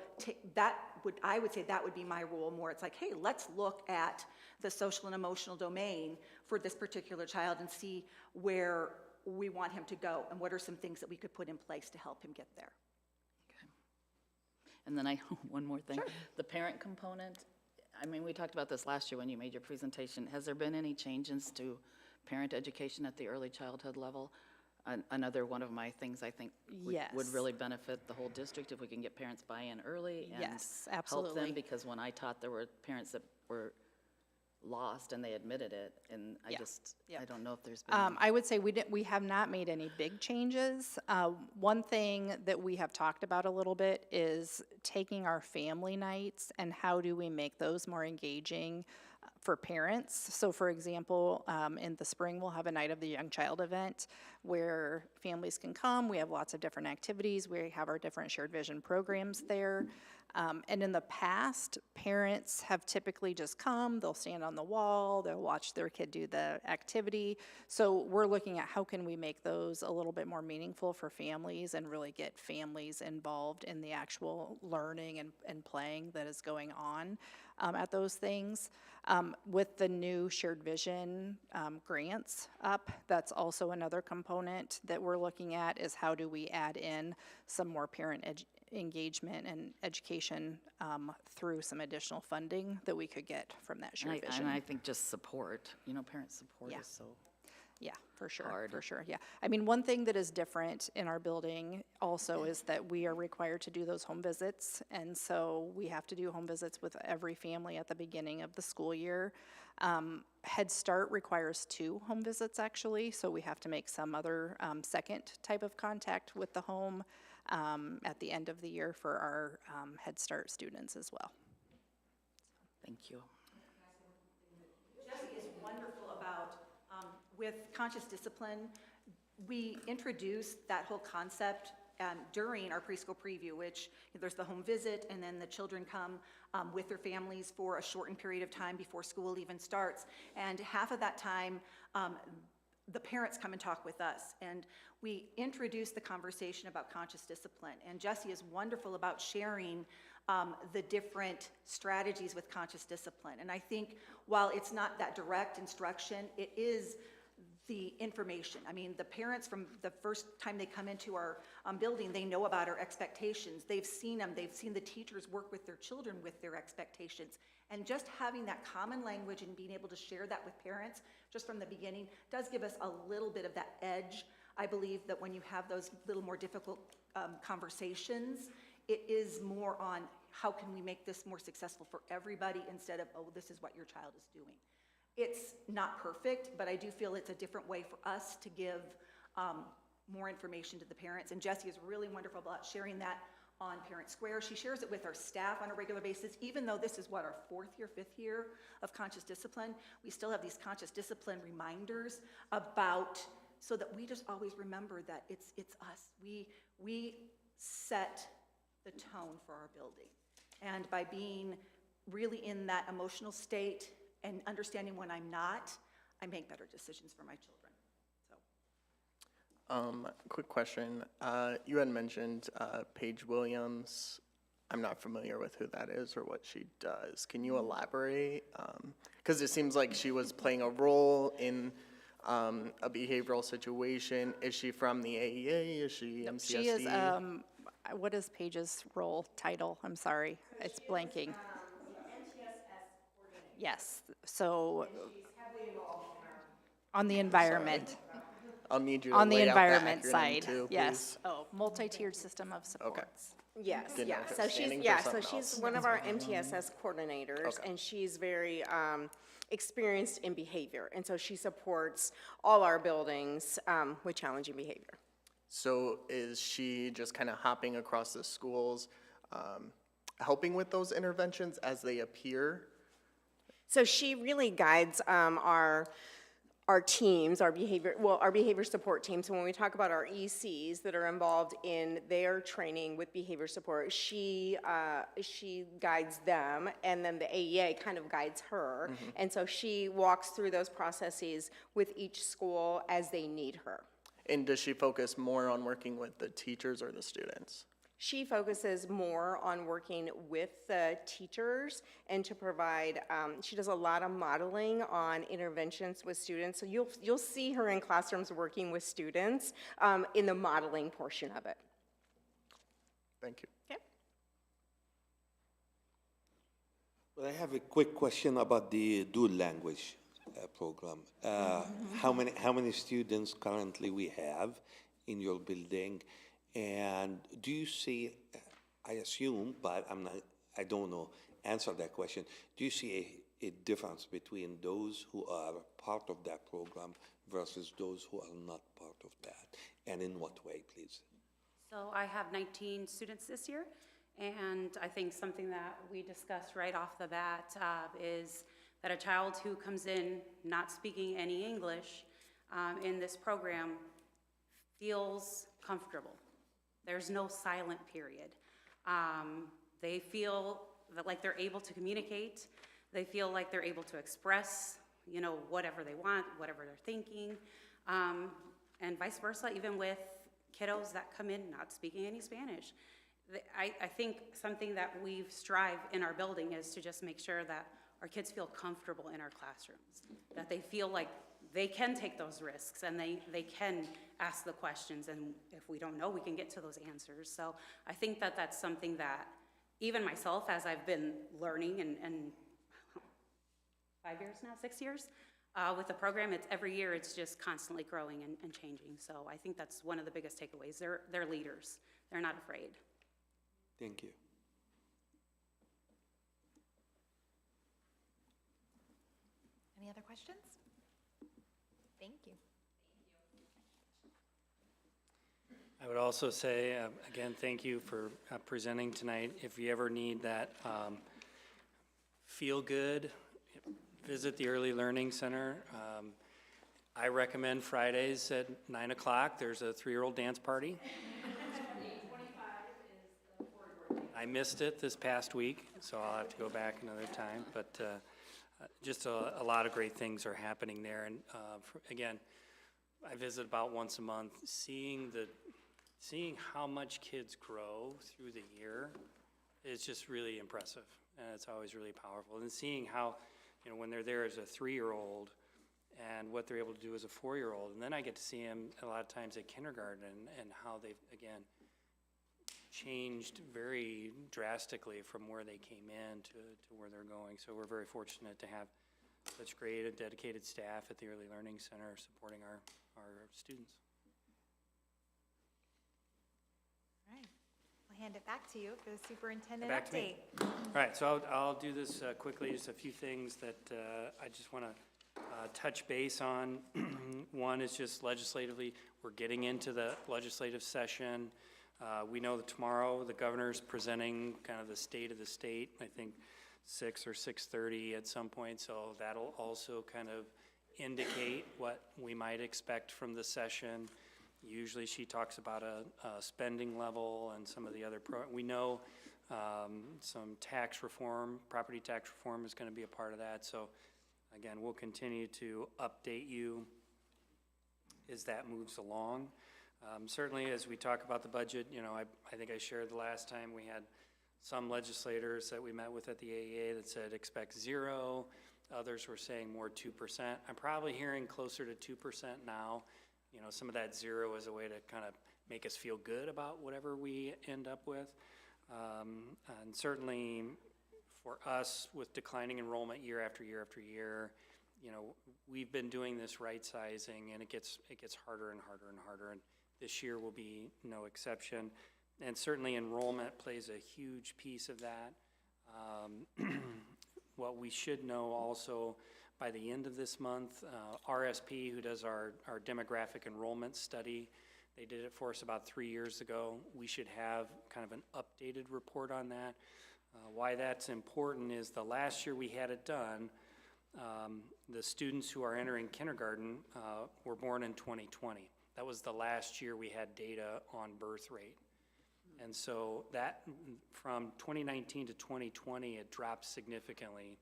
I would say that would be my role more. It's like, hey, let's look at the social and emotional domain for this particular child and see where we want him to go and what are some things that we could put in place to help him get there. Okay. And then one more thing. Sure. The parent component, I mean, we talked about this last year when you made your presentation. Has there been any changes to parent education at the early childhood level? Another one of my things I think would really benefit the whole district if we can get parents buy-in early and Yes, help absolutely. them, because when I taught, there were parents that were lost and they admitted it, and I don't know if there's been. I would say we have not made any big changes. One thing that we have talked about a little bit is taking our family nights and how do we make those more engaging for parents. So for example, in the spring, we'll have a Night of the Young Child event where families can come. We have lots of different activities. We have our different shared vision programs there. And in the past, parents have typically just come, they'll stand on the wall, they'll watch their kid do the activity. So we're looking at how can we make those a little bit more meaningful for families and really get families involved in the actual learning and playing that is going on at those things. With the new shared vision grants up, that's also another component that we're looking at, is how do we add in some more parent engagement and education through some additional funding that we could get from that shared vision. And I think just support, parent support Yeah. is so Yeah, for sure, hard. for sure, yeah. I mean, one thing that is different in our building also is that we are required to do those home visits, and so we have to do home visits with every family at the beginning of the school year. Head Start requires 2 home visits, actually, so we have to make some other second type of contact with the home at the end of the year for our Head Start students as well. Thank you. Jessie is wonderful about, with conscious discipline, we introduced that whole concept during our preschool preview, which there's the home visit, and then the children come with their families for a shortened period of time before school even starts. And half of that time, the parents come and talk with us, and we introduce the conversation about conscious discipline. And Jessie is wonderful about sharing the different strategies with conscious discipline. And I think while it's not that direct instruction, it is the information. I mean, the parents, from the first time they come into our building, they know about our expectations. They've seen them. They've seen the teachers work with their children with their expectations. And just having that common language and being able to share that with parents just from the beginning does give us a little bit of that edge. I believe that when you have those little more difficult conversations, it is more on how can we make this more successful for everybody instead of, oh, this is what your child is doing. It's not perfect, but I do feel it's a different way for us to give more information to the parents. And Jessie is really wonderful about sharing that on Parent Square. She shares it with our staff on a regular basis. Even though this is what, our 4th year, 5th year of conscious discipline, we still have these conscious discipline reminders about, so that we just always remember that it's us. We set the tone for our building. And by being really in that emotional state and understanding when I'm not, I make better decisions for my children. So. Quick question. You had mentioned Paige Williams. I'm not familiar with who that is or what she does. Can you elaborate? Because it seems like she was playing a role in a behavioral situation. Is she from the AEA? Is she MCSD? She is, what is Paige's role title? I'm sorry, it's blanking. Yes, so on the environment. I'll need you to On the lay out that environment acronym side, too, yes. please. Oh, multi-tiered system of supports. Yes, Didn't know yeah, if it so was she's, standing for yeah, so something she's else. one of our MTSS coordinators, Okay. and she's very experienced in behavior, and so she supports all our buildings with challenging behavior. So is she just kind of hopping across the schools, helping with those interventions as they appear? So she really guides our teams, our behavior support teams. So when we talk about our ECs that are involved in their training with behavior support, she guides them, and then the AEA kind of guides her. Mm-hmm. And so she walks through those processes with each school as they need her. And does she focus more on working with the teachers or the students? She focuses more on working with the teachers and to provide, she does a lot of modeling on interventions with students. So you'll see her in classrooms working with students in the modeling portion of it. Thank you. Okay. Well, I have a quick question about the dual language program. How many students currently we have in your building? And do you see, I assume, but I don't know, answer that question. Do you see a difference between those who are part of that program versus those who are not part of that? And in what way, please? So I have 19 students this year, and I think something that we discussed right off the bat is that a child who comes in not speaking any English in this program feels comfortable. There's no silent period. They feel that like they're able to communicate. They feel like they're able to express, you know, whatever they want, whatever they're thinking, and vice versa, even with kiddos that come in not speaking any Spanish. I think something that we've strived in our building is to just make sure that our kids feel comfortable in our classrooms, that they feel like they can take those risks and they can ask the questions, and if we don't know, we can get to those answers. So I think that that's something that even myself, as I've been learning and 5 years now, 6 years, with the program, it's every year it's just constantly growing and changing. So I think that's one of the biggest takeaways. They're leaders. They're not afraid. Thank you. Any other questions? Thank you. I would also say, again, thank you for presenting tonight. If you ever need that feel good, visit the Early Learning Center. I recommend Fridays at 9 o'clock. There's a 3-year-old dance party. I missed it this past week, so I'll have to go back another time. But just a lot of great things are happening there. And again, I visit about once a month. Seeing how much kids grow through the year is just really impressive, and it's always really powerful. And seeing how, you know, when they're there as a 3-year-old and what they're able to do as a 4-year-old, and then I get to see them a lot of times at kindergarten and how they've, again, changed very drastically from where they came in to where they're going. So we're very fortunate to have such great and dedicated staff at the Early Learning Center supporting our students. All right. I'll hand it back to you for the superintendent Back to update. me. All right, so I'll do this quickly, just a few things that I just want to touch base on. One is just legislatively, we're getting into the legislative session. We know that tomorrow the governor's presenting kind of the state of the state, I think 6 or 6:30 at some point, so that'll also kind of indicate what we might expect from the session. Usually she talks about a spending level and some of the other we know some tax reform, property tax reform is going to be a part of that. So again, we'll continue to update you as that moves along. Certainly as we talk about the budget, you know, I think I shared the last time we had some legislators that we met with at the AEA that said expect 0. Others were saying more 2%. I'm probably hearing closer to 2% now. You know, some of that 0 is a way to kind of make us feel good about whatever we end up with. And certainly for us with declining enrollment year after year after year, you know, we've been doing this right sizing and it gets harder and harder and harder. And this year will be no exception. And certainly enrollment plays a huge piece of that. What we should know also by the end of this month, RSP, who does our demographic enrollment study, they did it for us about 3 years ago. We should have kind of an updated report on that. Why that's important is the last year we had it done, the students who are entering kindergarten were born in 2020. That was the last year we had data on birth rate. And so that from 2019 to 2020, it dropped significantly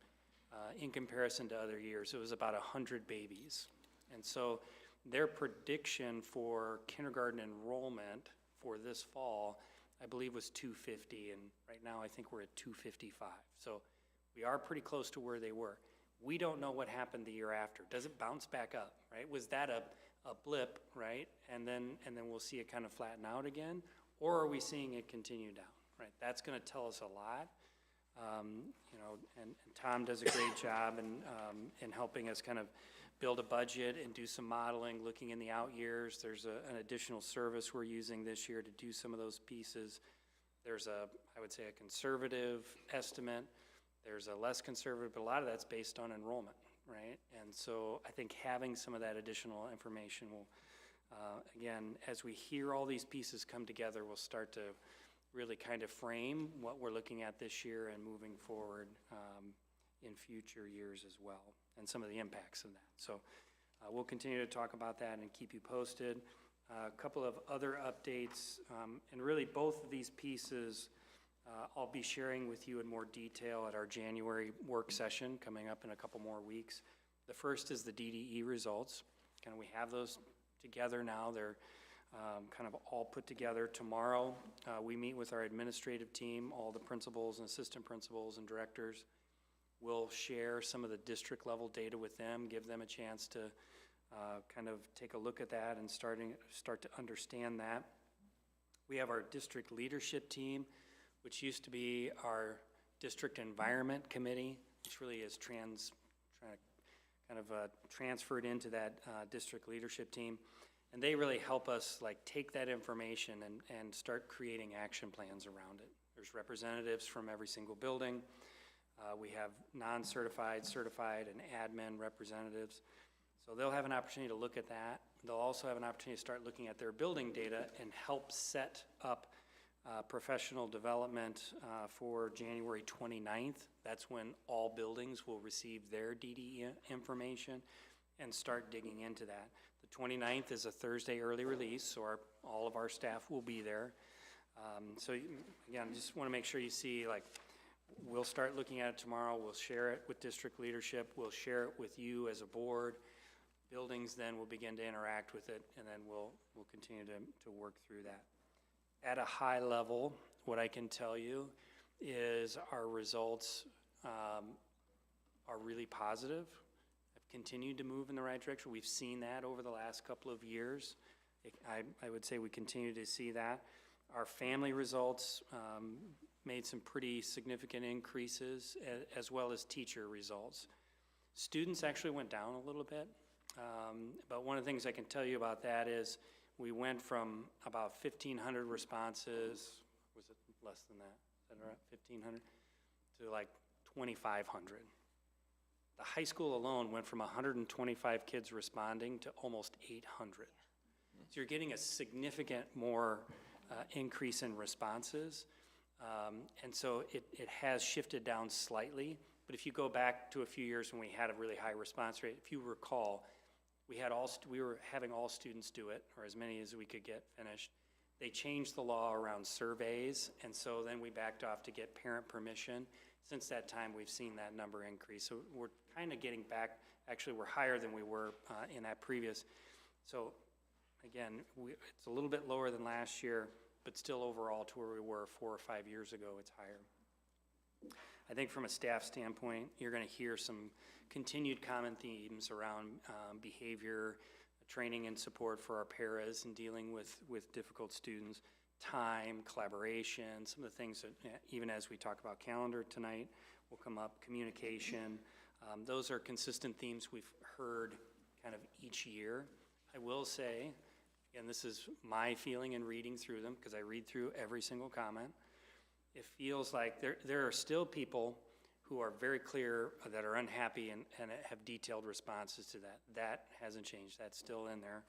in comparison to other years. It was about 100 babies. And so their prediction for kindergarten enrollment for this fall, I believe, was 250, and right now I think we're at 255. So we are pretty close to where they were. We don't know what happened the year after. Does it bounce back up, right? Was that a blip, right? And then we'll see it kind of flatten out again, or are we seeing it continue down, right? That's going to tell us a lot. You know, and Tom does a great job in helping us kind of build a budget and do some modeling, looking in the out years. There's an additional service we're using this year to do some of those pieces. There's I would say a conservative estimate. There's a less conservative, but a lot of that's based on enrollment, right? And so I think having some of that additional information will, again, as we hear all these pieces come together, we'll start to really kind of frame what we're looking at this year and moving forward in future years as well, and some of the impacts of that. So we'll continue to talk about that and keep you posted. A couple of other updates, and really both of these pieces I'll be sharing with you in more detail at our January work session coming up in a couple more weeks. The first is the DDE results. We have those together now. They're kind of all put together. Tomorrow, we meet with our administrative team, all the principals and assistant principals and directors. We'll share some of the district level data with them, give them a chance to kind of take a look at that and start to understand that. We have our district leadership team, which used to be our district environment committee, which really is transferred into that district leadership team. And they really help us take that information and start creating action plans around it. There's representatives from every single building. We have non-certified, certified, and admin representatives. So they'll have an opportunity to look at that. They'll also have an opportunity to start looking at their building data and help set up professional development for January 29th. That's when all buildings will receive their DDE information and start digging into that. The 29th is a Thursday early release, so all of our staff will be there. So again, just want to make sure you see, we'll start looking at it tomorrow. We'll share it with district leadership. We'll share it with you as a board. Buildings then will begin to interact with it, and then we'll continue to work through that. At a high level, what I can tell you is our results are really positive, have continued to move in the right direction. We've seen that over the last couple of years. I would say we continue to see that. Our family results made some pretty significant increases, as well as teacher results. Students actually went down a little bit, but one of the things I can tell you about that is we went from about 1,500 responses, was it less than that? Is that right, 1,500? To 2,500. The high school alone went from 125 kids responding to almost 800. So you're getting a significant more increase in responses. And so it has shifted down slightly. But if you go back to a few years when we had a really high response rate, if you recall, we were having all students do it, or as many as we could get finished. They changed the law around surveys, and so then we backed off to get parent permission. Since that time, we've seen that number increase. So we're kind of getting back, actually we're higher than we were in that previous. So again, it's a little bit lower than last year, but still overall to where we were 4 or 5 years ago, it's higher. I think from a staff standpoint, you're going to hear some continued common themes around behavior, training and support for our paras and dealing with difficult students, time, collaboration, some of the things that, even as we talk about calendar tonight, will come up, communication. Those are consistent themes we've heard kind of each year. I will say, and this is my feeling in reading through them, because I read through every single comment, it feels like there are still people who are very clear that are unhappy and have detailed responses to that. That hasn't changed. That's still in there.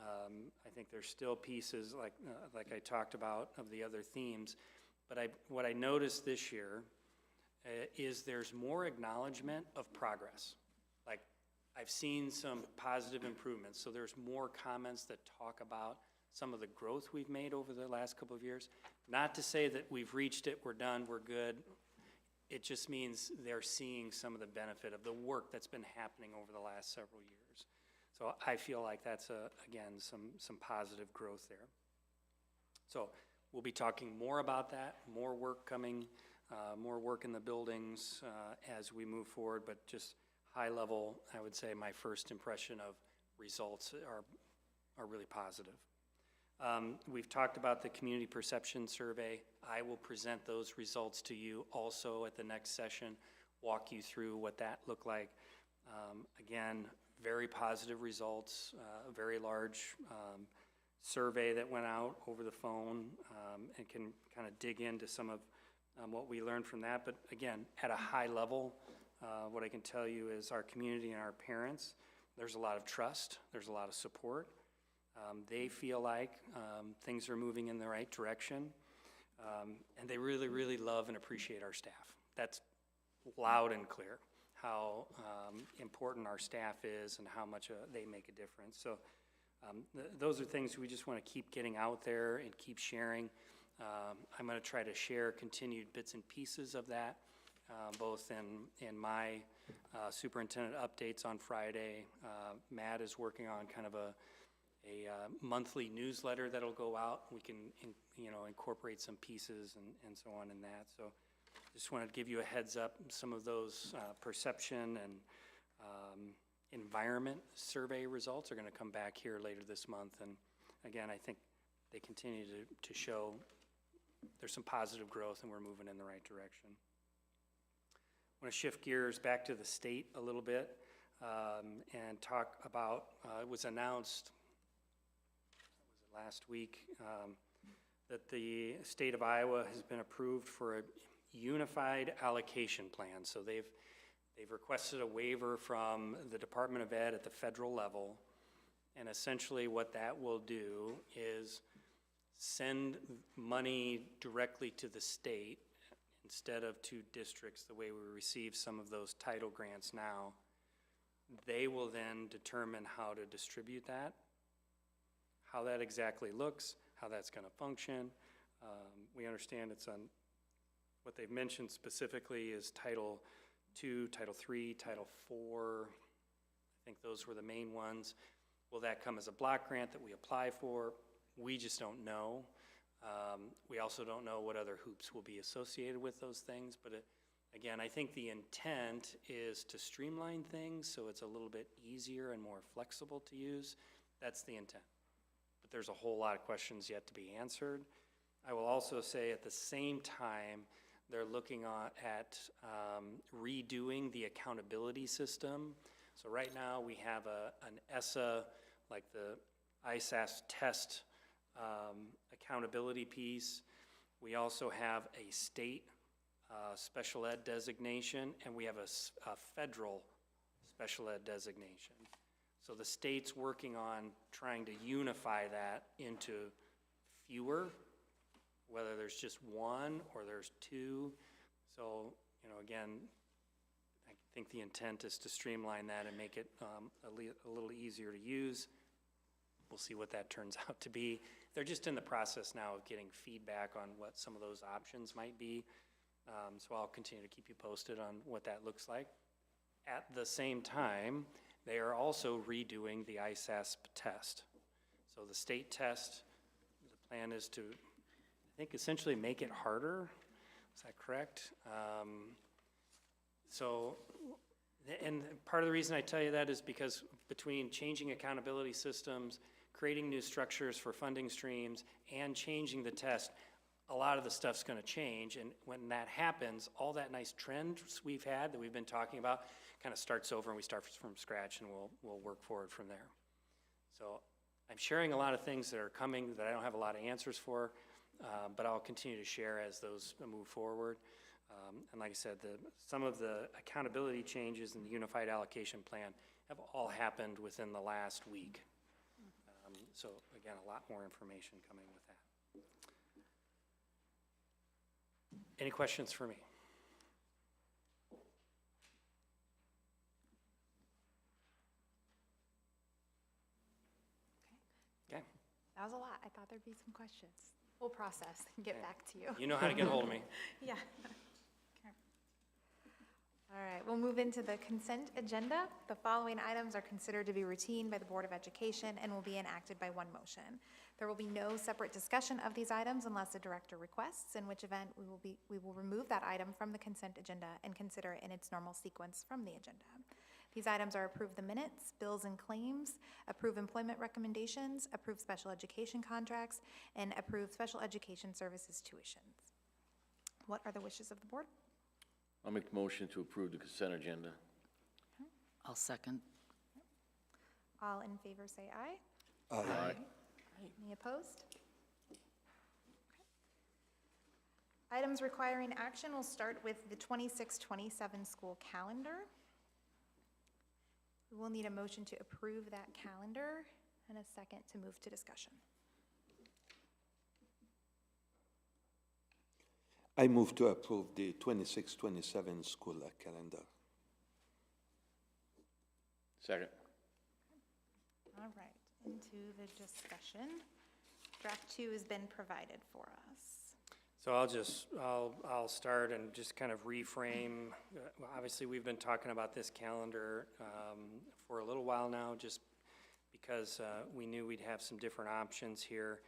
I think there's still pieces like I talked about of the other themes. But what I noticed this year is there's more acknowledgement of progress. Like I've seen some positive improvements. So there's more comments that talk about some of the growth we've made over the last couple of years. Not to say that we've reached it, we're done, we're good. It just means they're seeing some of the benefit of the work that's been happening over the last several years. So I feel like that's, again, some positive growth there. So we'll be talking more about that, more work coming, more work in the buildings as we move forward, but just high level, I would say my first impression of results are really positive. We've talked about the community perception survey. I will present those results to you also at the next session, walk you through what that looked like. Again, very positive results, a very large survey that went out over the phone and can kind of dig into some of what we learned from that. But again, at a high level, what I can tell you is our community and our parents, there's a lot of trust, there's a lot of support. They feel like things are moving in the right direction, and they really, really love and appreciate our staff. That's loud and clear how important our staff is and how much they make a difference. So those are things we just want to keep getting out there and keep sharing. I'm going to try to share continued bits and pieces of that, both in my superintendent updates on Friday. Matt is working on kind of a monthly newsletter that'll go out. We can, incorporate some pieces and so on in that. So just wanted to give you a heads up. Some of those perception and environment survey results are going to come back here later this month. And again, I think they continue to show there's some positive growth and we're moving in the right direction. I want to shift gears back to the state a little bit and talk about, it was announced last week that the state of Iowa has been approved for a unified allocation plan. So they've requested a waiver from the Department of Ed at the federal level, and essentially what that will do is send money directly to the state instead of to districts the way we receive some of those title grants now. They will then determine how to distribute that, how that exactly looks, how that's going to function. We understand it's on, what they've mentioned specifically is Title II, Title III, Title IV. I think those were the main ones. Will that come as a block grant that we apply for? We just don't know. We also don't know what other hoops will be associated with those things, but again, I think the intent is to streamline things so it's a little bit easier and more flexible to use. That's the intent. But there's a whole lot of questions yet to be answered. I will also say at the same time, they're looking at redoing the accountability system. So right now we have an ESSA, like the ISAS test accountability piece. We also have a state special ed designation, and we have a federal special ed designation. So the state's working on trying to unify that into fewer, whether there's just one or there's two. So, again, I think the intent is to streamline that and make it a little easier to use. We'll see what that turns out to be. They're just in the process now of getting feedback on what some of those options might be. So I'll continue to keep you posted on what that looks like. At the same time, they are also redoing the ISASP test. So the state test, the plan is to, I think, essentially make it harder. Is that correct? And part of the reason I tell you that is because between changing accountability systems, creating new structures for funding streams, and changing the test, a lot of the stuff's going to change. And when that happens, all that nice trends we've had that we've been talking about kind of starts over, and we start from scratch, and we'll work forward from there. So I'm sharing a lot of things that are coming that I don't have a lot of answers for, but I'll continue to share as those move forward. And like I said, some of the accountability changes in the unified allocation plan have all happened within the last week. So again, a lot more information coming with that. Any questions for me? Okay. That was a lot. I thought there'd be some questions. We'll process and get back to you. You know how to get a hold of me. Yeah. Okay. All right, we'll move into the consent agenda. The following items are considered to be routine by the Board of Education and will be enacted by one motion. There will be no separate discussion of these items unless the director requests, in which event we will remove that item from the consent agenda and consider it in its normal sequence from the agenda. These items are approve the minutes, bills and claims, approve employment recommendations, approve special education contracts, and approve special education services tuitions. What are the wishes of the board? I'll make the motion to approve the consent agenda. I'll second. All in favor say aye. Aye. Any opposed? Okay. Items requiring action will start with the 26-27 school calendar. We will need a motion to approve that calendar and a second to move to discussion. I move to approve the 26-27 school calendar. Second. All right, into the discussion. Draft 2 has been provided for us. So I'll start and just kind of reframe. Obviously, we've been talking about this calendar for a little while now, just because we knew we'd have some different options here.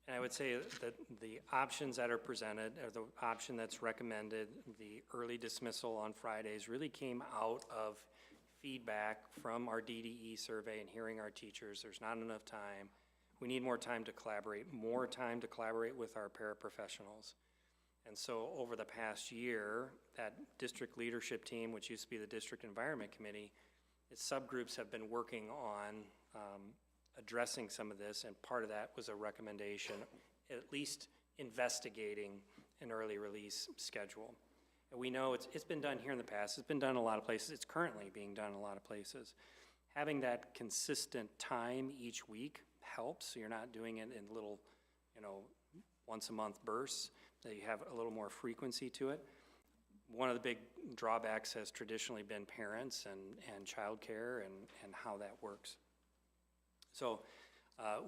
And I would say that the options that are presented, or the option that's recommended, the early dismissal on Fridays, really came out of feedback from our DDE survey and hearing our teachers. There's not enough time. We need more time to collaborate with our paraprofessionals. And so over the past year, that district leadership team, which used to be the District Environment Committee, its subgroups have been working on addressing some of this, and part of that was a recommendation, at least investigating an early release schedule. And we know it's been done here in the past. It's been done in a lot of places. It's currently being done in a lot of places. Having that consistent time each week helps, so you're not doing it in little, once a month bursts, that you have a little more frequency to it. One of the big drawbacks has traditionally been parents and childcare and how that works. So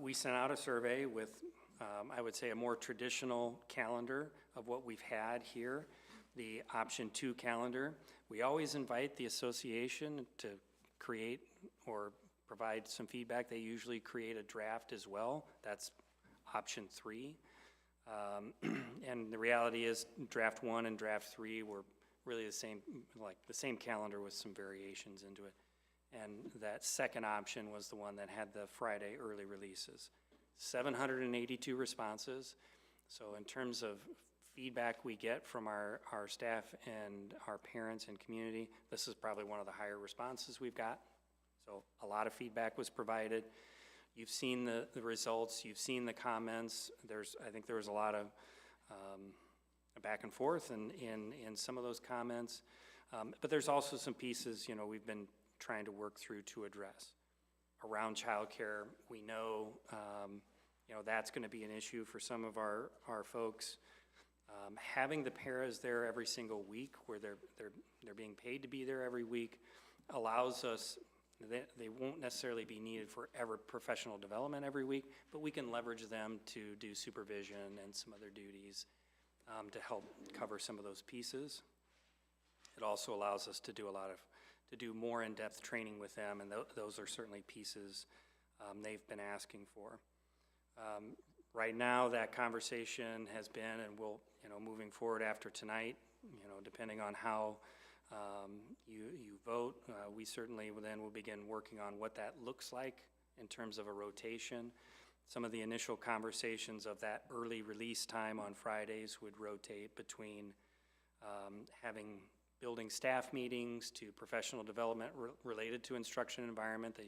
we sent out a survey with, I would say, a more traditional calendar of what we've had here, the option 2 calendar. We always invite the association to create or provide some feedback. They usually create a draft as well. That's option 3. And the reality is draft 1 and draft 3 were really the same calendar with some variations into it. And that second option was the one that had the Friday early releases. 782 responses. So in terms of feedback we get from our staff and our parents and community, this is probably one of the higher responses we've got. So a lot of feedback was provided. You've seen the results, you've seen the comments. I think there was a lot of back and forth in some of those comments. But there's also some pieces, we've been trying to work through to address. Around childcare, we know, that's going to be an issue for some of our folks. Having the paras there every single week, where they're being paid to be there every week, allows us. They won't necessarily be needed for professional development every week, but we can leverage them to do supervision and some other duties to help cover some of those pieces. It also allows us to do more in-depth training with them, and those are certainly pieces they've been asking for. Right now, that conversation has been, and will, moving forward after tonight, depending on how you vote, we certainly then will begin working on what that looks like in terms of a rotation. Some of the initial conversations of that early release time on Fridays would rotate between having building staff meetings to professional development related to instruction environment that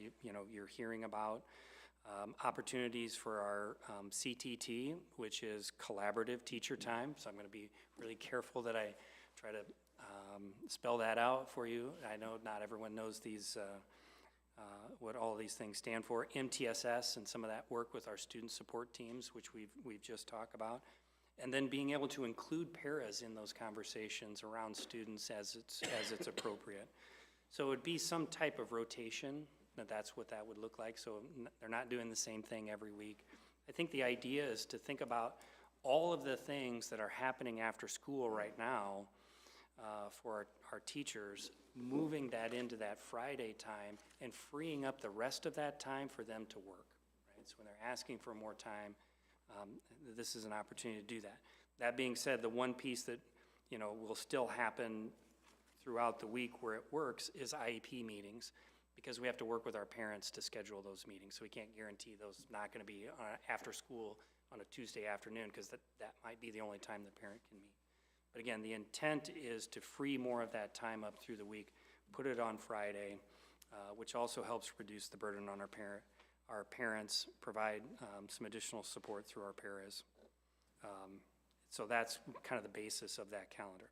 you're hearing about. Opportunities for our CTT, which is collaborative teacher time. So I'm going to be really careful that I try to spell that out for you. I know not everyone knows these, what all these things stand for. MTSS and some of that work with our student support teams, which we've just talked about. And then being able to include paras in those conversations around students as it's appropriate. So it would be some type of rotation. That's what that would look like. So they're not doing the same thing every week. I think the idea is to think about all of the things that are happening after school right now for our teachers, moving that into that Friday time and freeing up the rest of that time for them to work. Right? So when they're asking for more time, this is an opportunity to do that. That being said, the one piece that will still happen throughout the week where it works is IEP meetings, because we have to work with our parents to schedule those meetings. So we can't guarantee those not going to be after school on a Tuesday afternoon, because that might be the only time the parent can meet. But again, the intent is to free more of that time up through the week, put it on Friday, which also helps reduce the burden on our parents, provide some additional support through our paras. So that's kind of the basis of that calendar.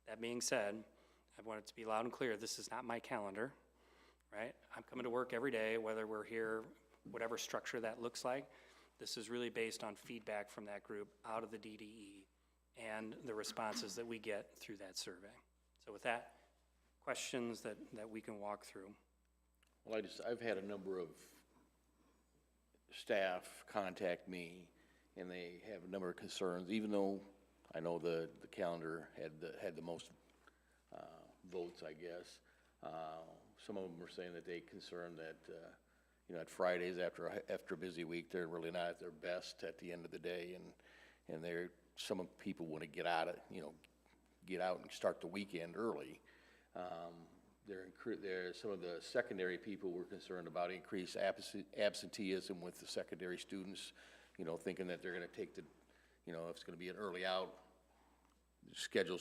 That being said, I want it to be loud and clear, this is not my calendar, right? I'm coming to work every day, whether we're here, whatever structure that looks like. This is really based on feedback from that group out of the DDE and the responses that we get through that survey. So with that, questions that we can walk through. Well, I've had a number of staff contact me, and they have a number of concerns, even though I know the calendar had the most votes, I guess. Some of them were saying that they concerned that, at Fridays after a busy week, they're really not at their best at the end of the day, and some of people want to get out and start the weekend early. Some of the secondary people were concerned about increased absenteeism with the secondary students, thinking that they're going to take if it's going to be an early out, schedule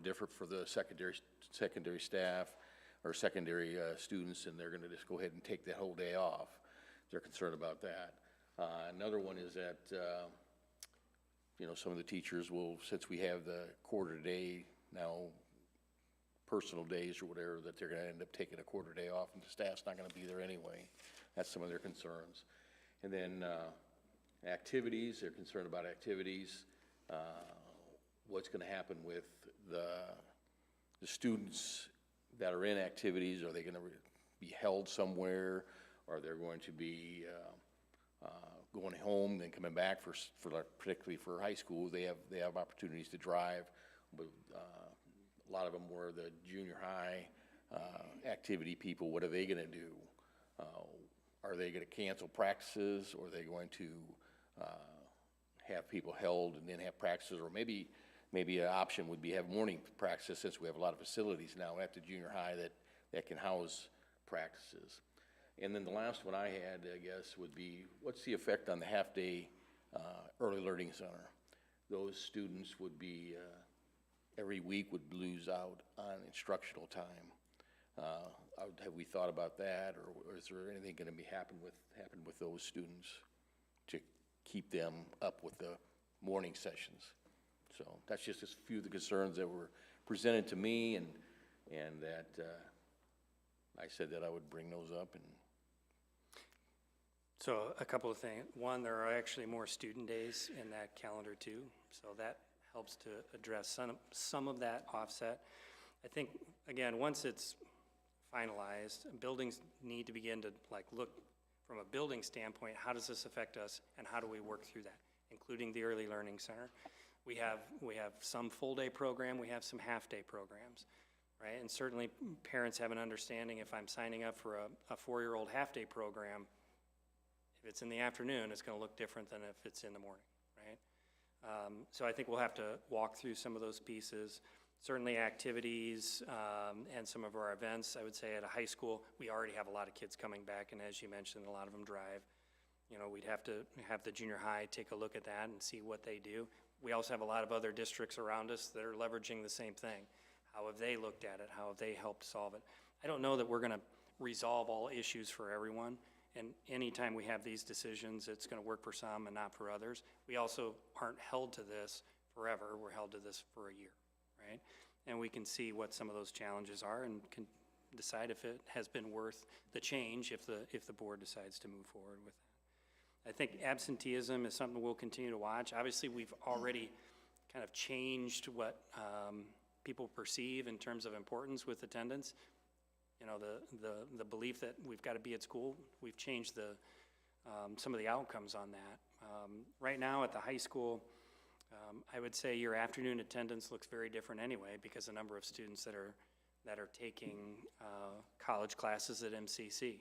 different for the secondary staff or secondary students, and they're going to just go ahead and take that whole day off. They're concerned about that. Another one is that, some of the teachers will, since we have the quarter day now, personal days or whatever, that they're going to end up taking a quarter day off, and the staff's not going to be there anyway. That's some of their concerns. And then activities, they're concerned about activities. What's going to happen with the students that are in activities? Are they going to be held somewhere? Are they going to be going home and coming back for particularly for high school? They have opportunities to drive, but a lot of them were the junior high activity people. What are they going to do? Are they going to cancel practices, or are they going to have people held and then have practices? Or maybe an option would be have morning practices, since we have a lot of facilities now at the junior high that can house practices. And then the last one I had, I guess, would be, what's the effect on the half-day early learning center? Those students would be, every week would lose out on instructional time. Have we thought about that, or is there anything going to happen with those students to keep them up with the morning sessions? So that's just a few of the concerns that were presented to me, and that I said that I would bring those up. And so a couple of things. One, there are actually more student days in that calendar too, so that helps to address some of that offset. I think, again, once it's finalized, buildings need to begin to look from a building standpoint, how does this affect us, and how do we work through that, including the Early Learning Center. We have some full-day program, we have some half-day programs, right? And certainly parents have an understanding, if I'm signing up for a 4-year-old half-day program, if it's in the afternoon, it's going to look different than if it's in the morning, right? So I think we'll have to walk through some of those pieces. Certainly activities and some of our events, I would say at a high school, we already have a lot of kids coming back, and as you mentioned, a lot of them drive. We'd have to have the junior high take a look at that and see what they do. We also have a lot of other districts around us that are leveraging the same thing. How have they looked at it? How have they helped solve it? I don't know that we're going to resolve all issues for everyone, and anytime we have these decisions, it's going to work for some and not for others. We also aren't held to this forever. We're held to this for a year, right? And we can see what some of those challenges are and can decide if it has been worth the change if the board decides to move forward with that. I think absenteeism is something we'll continue to watch. Obviously, we've already kind of changed what people perceive in terms of importance with attendance. The belief that we've got to be at school, we've changed some of the outcomes on that. Right now at the high school, I would say your afternoon attendance looks very different anyway, because the number of students that are taking college classes at MCC.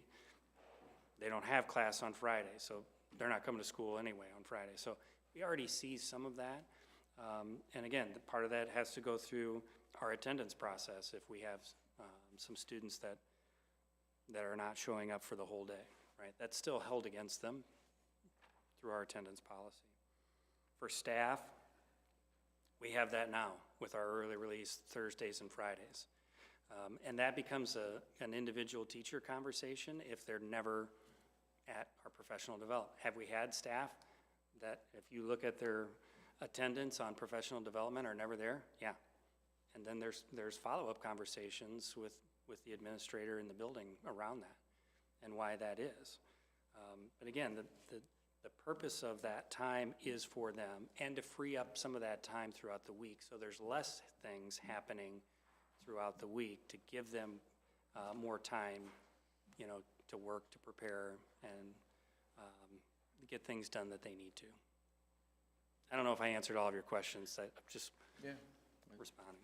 They don't have class on Friday, so they're not coming to school anyway on Friday. So we already see some of that. And again, part of that has to go through our attendance process if we have some students that are not showing up for the whole day, right? That's still held against them through our attendance policy. For staff, we have that now with our early release Thursdays and Fridays. And that becomes an individual teacher conversation if they're never at our professional development. Have we had staff that, if you look at their attendance on professional development, are never there? Yeah. And then there's follow-up conversations with the administrator in the building around that and why that is. But again, the The purpose of that time is for them and to free up some of that time throughout the week. So there's less things happening throughout the week to give them more time, you know, to work, to prepare, and get things done that they need to. I don't know if I answered all of your questions. I'm just responding.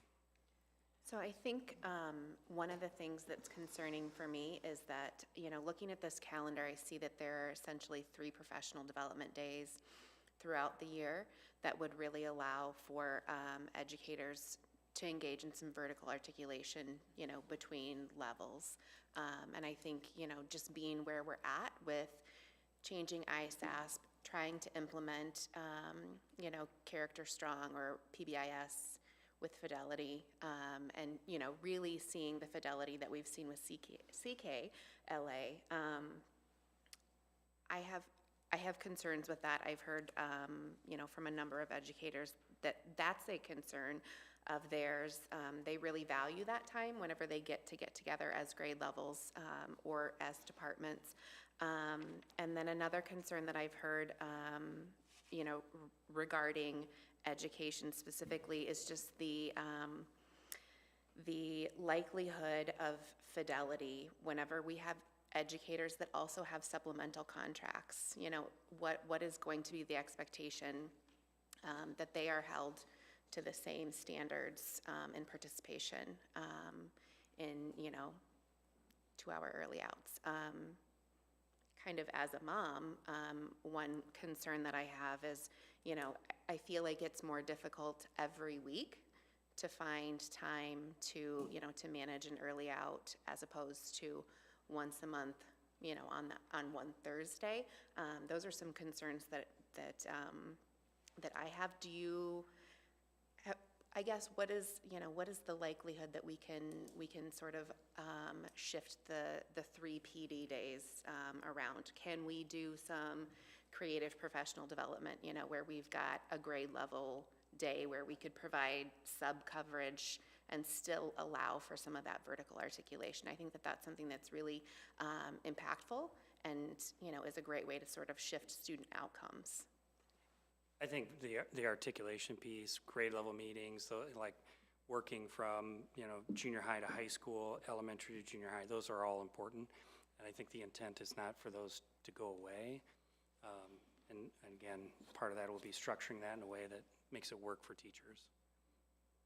So I think one of the things that's concerning for me is that, you know, looking at this calendar, I see that there are essentially 3 professional development days throughout the year that would really allow for educators to engage in some vertical articulation, you know, between levels. And I think, you know, just being where we're at with changing ISASP, trying to implement, you know, Character Strong or PBIS with Fidelity, and, you know, really seeing the fidelity that we've seen with CKLA. I have concerns with that. I've heard, you know, from a number of educators that that's a concern of theirs. They really value that time whenever they get together as grade levels or as departments. And then another concern that I've heard, you know, regarding education specifically is just the likelihood of fidelity whenever we have educators that also have supplemental contracts. You know, what is going to be the expectation that they are held to the same standards in participation in, you know, 2-hour early outs. Kind of as a mom, one concern that I have is, you know, I feel like it's more difficult every week to find time to, you know, to manage an early out as opposed to once a month, you know, on one Thursday. Those are some concerns that I have. Do you? I guess what is the likelihood that we can sort of shift the 3 PD days around? Can we do some creative professional development, you know, where we've got a grade level day where we could provide sub coverage and still allow for some of that vertical articulation? I think that that's something that's really impactful and, you know, is a great way to sort of shift student outcomes. I think the articulation piece, grade level meetings, like working from, you know, junior high to high school, elementary to junior high, those are all important. And I think the intent is not for those to go away. And again, part of that will be structuring that in a way that makes it work for teachers.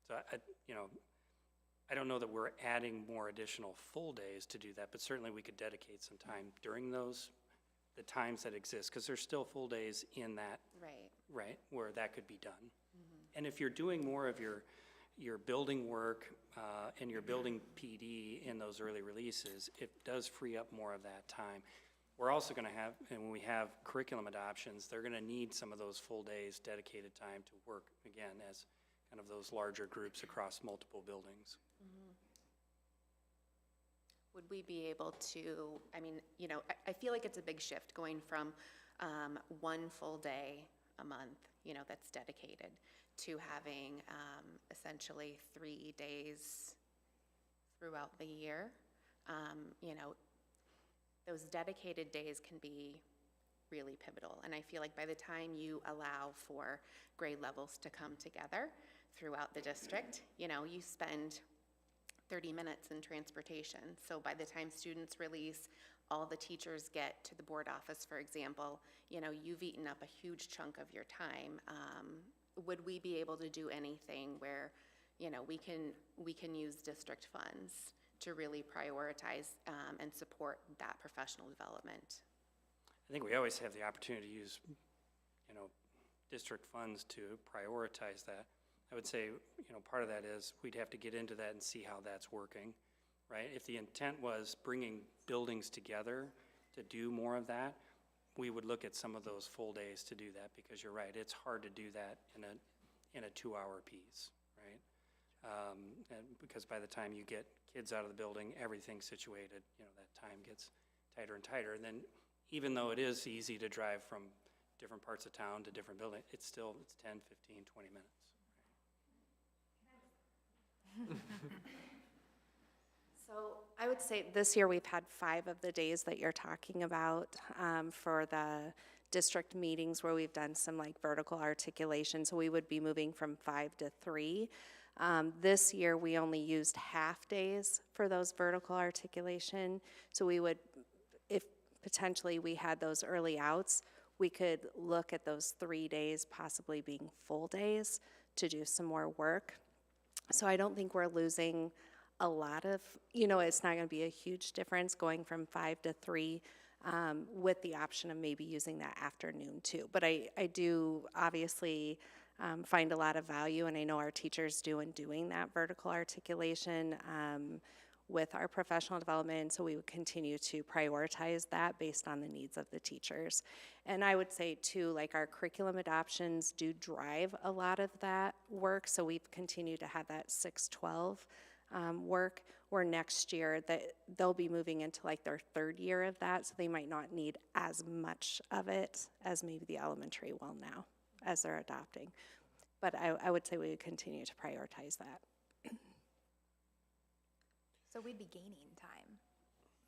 So, you know, I don't know that we're adding more additional full days to do that, but certainly we could dedicate some time during those, the times that exist, because there's still full days in that, right, where that could be done. Mm-hmm. And if you're doing more of your building work and your building PD in those early releases, it does free up more of that time. We're also going to have, and when we have curriculum adoptions, they're going to need some of those full days dedicated time to work, again, as kind of those larger groups across multiple buildings. Mm-hmm. Would we be able to, I mean, you know, I feel like it's a big shift going from 1 full day a month, you know, that's dedicated to having essentially 3 days throughout the year. You know, those dedicated days can be really pivotal. And I feel like by the time you allow for grade levels to come together throughout the district, you know, you spend 30 minutes in transportation. So by the time students release, all the teachers get to the board office, for example, you know, you've eaten up a huge chunk of your time. Would we be able to do anything where, you know, we can use district funds to really prioritize and support that professional development? I think we always have the opportunity to use, you know, district funds to prioritize that. I would say, you know, part of that is we'd have to get into that and see how that's working, right? If the intent was bringing buildings together to do more of that, we would look at some of those full days to do that, because you're right, it's hard to do that in a 2-hour piece, right? And because by the time you get kids out of the building, everything's situated, you know, that time gets tighter and tighter. And then even though it is easy to drive from different parts of town to different buildings, it's 10, 15, 20 minutes. So I would say this year we've had 5 of the days that you're talking about for the district meetings where we've done some like vertical articulation, so we would be moving from 5 to 3. This year, we only used half days for those vertical articulation, so we would, if potentially we had those early outs, we could look at those 3 days possibly being full days to do some more work. So I don't think we're losing a lot of, it's not going to be a huge difference going from 5 to 3 with the option of maybe using that afternoon too. But I do obviously find a lot of value, and I know our teachers do in doing that vertical articulation with our professional development, so we would continue to prioritize that based on the needs of the teachers. And I would say too, like our curriculum adoptions do drive a lot of that work, so we've continued to have that 6-12 work, where next year that they'll be moving into like their 3rd year of that, so they might not need as much of it as maybe the elementary will now as they're adopting. But I would say we would continue to prioritize that. So we'd be gaining time,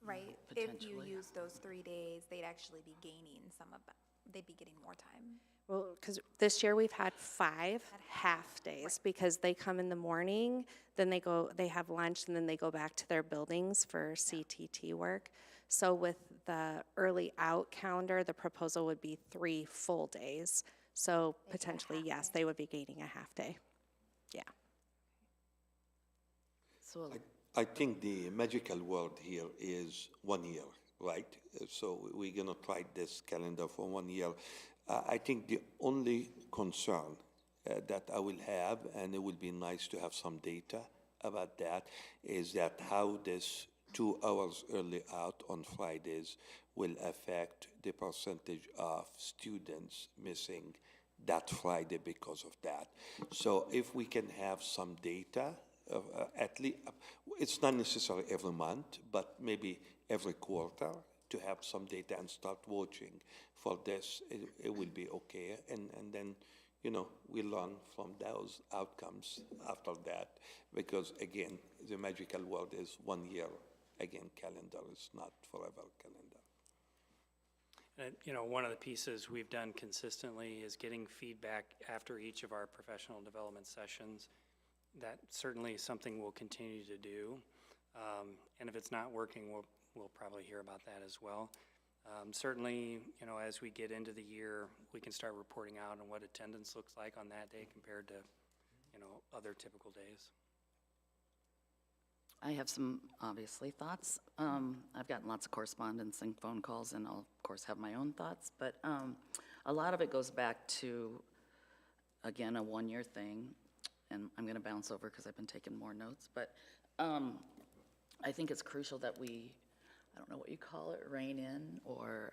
right? If you Potentially. use those 3 days, they'd actually be gaining some of that. They'd be getting more time. Well, because this year we've had 5 half days because they come in the morning, then they have lunch, and then they go back to their buildings for CTT work. So with the early out calendar, the proposal would be 3 full days. So potentially, yes, they would be gaining a half day. Yeah. So I think the magical word here is 1 year, right? So we're going to try this calendar for 1 year. I think the only concern that I will have, and it would be nice to have some data about that, is that how this 2 hours early out on Fridays will affect the percentage of students missing that Friday because of that. So if we can have some data, at least, it's not necessarily every month, but maybe every quarter, to have some data and start watching for this, it will be okay. And then, we learn from those outcomes after that, because again, the magical word is 1 year. Again, calendar is not forever calendar. And, one of the pieces we've done consistently is getting feedback after each of our professional development sessions. That certainly is something we'll continue to do. And if it's not working, we'll probably hear about that as well. Certainly, as we get into the year, we can start reporting out on what attendance looks like on that day compared to, other typical days. I have some, obviously, thoughts. I've gotten lots of correspondence and phone calls, and I'll, of course, have my own thoughts. But a lot of it goes back to, again, a 1-year thing. And I'm going to bounce over because I've been taking more notes. But I think it's crucial that we, I don't know what you call it, rein in, or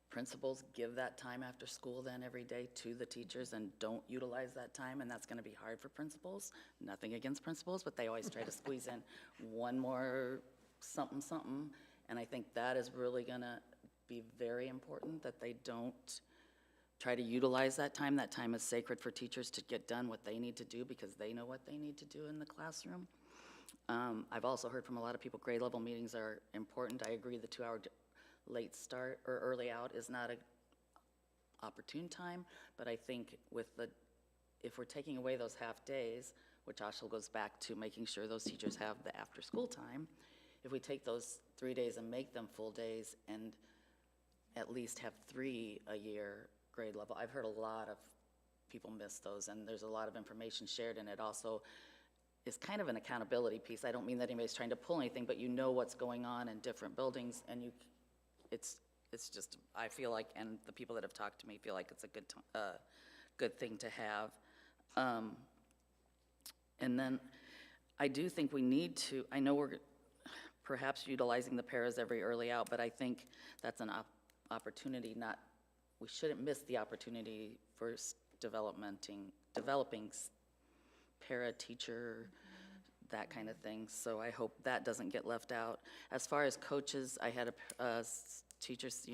principals give that time after school then every day to the teachers and don't utilize that time, and that's going to be hard for principals. Nothing against principals, but they always try to squeeze in one more something, and I think that is really going to be very important, that they don't try to utilize that time. That time is sacred for teachers to get done what they need to do because they know what they need to do in the classroom. I've also heard from a lot of people grade level meetings are important. I agree the 2-hour late start or early out is not an opportune time, but I think if we're taking away those half days, which also goes back to making sure those teachers have the after school time, if we take those 3 days and make them full days and at least have 3 a year grade level. I've heard a lot of people miss those, and there's a lot of information shared, and it also is kind of an accountability piece. I don't mean that anybody's trying to pull anything, but you know what's going on in different buildings, and it's just, I feel like, and the people that have talked to me feel like it's a good thing to have. And then I do think we need to, I know we're perhaps utilizing the paras every early out, but I think that's an opportunity, we shouldn't miss the opportunity for developing para-teacher, that kind of thing. So I hope that doesn't get left out. As far as coaches, I had teachers,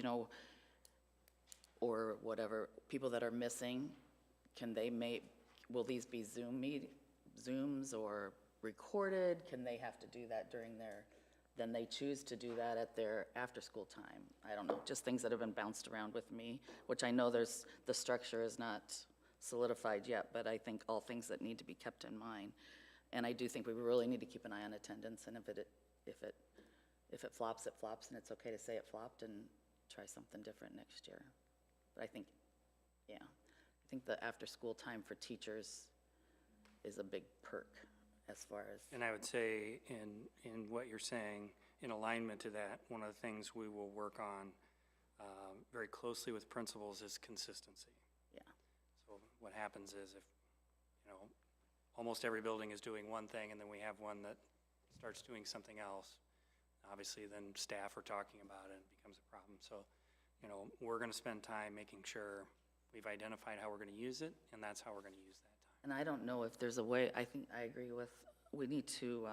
or whatever, people that are missing, will these be Zooms or recorded? Can they have to do that during then they choose to do that at their after-school time. I don't know, just things that have been bounced around with me, which I know the structure is not solidified yet, but I think all things that need to be kept in mind. And I do think we really need to keep an eye on attendance, and if it flops, it flops, and it's okay to say it flopped and try something different next year. But I think, yeah, I think the after-school time for teachers is a big perk as far as. And I would say in what you're saying, in alignment to that, one of the things we will work on very closely with principals is consistency. Yeah. So what happens is if, you know, almost every building is doing one thing and then we have one that starts doing something else, obviously then staff are talking about it and it becomes a problem. So, you know, we're going to spend time making sure we've identified how we're going to use it, and that's how we're going to use that time. And I don't know if there's a way, I think I agree with, we need to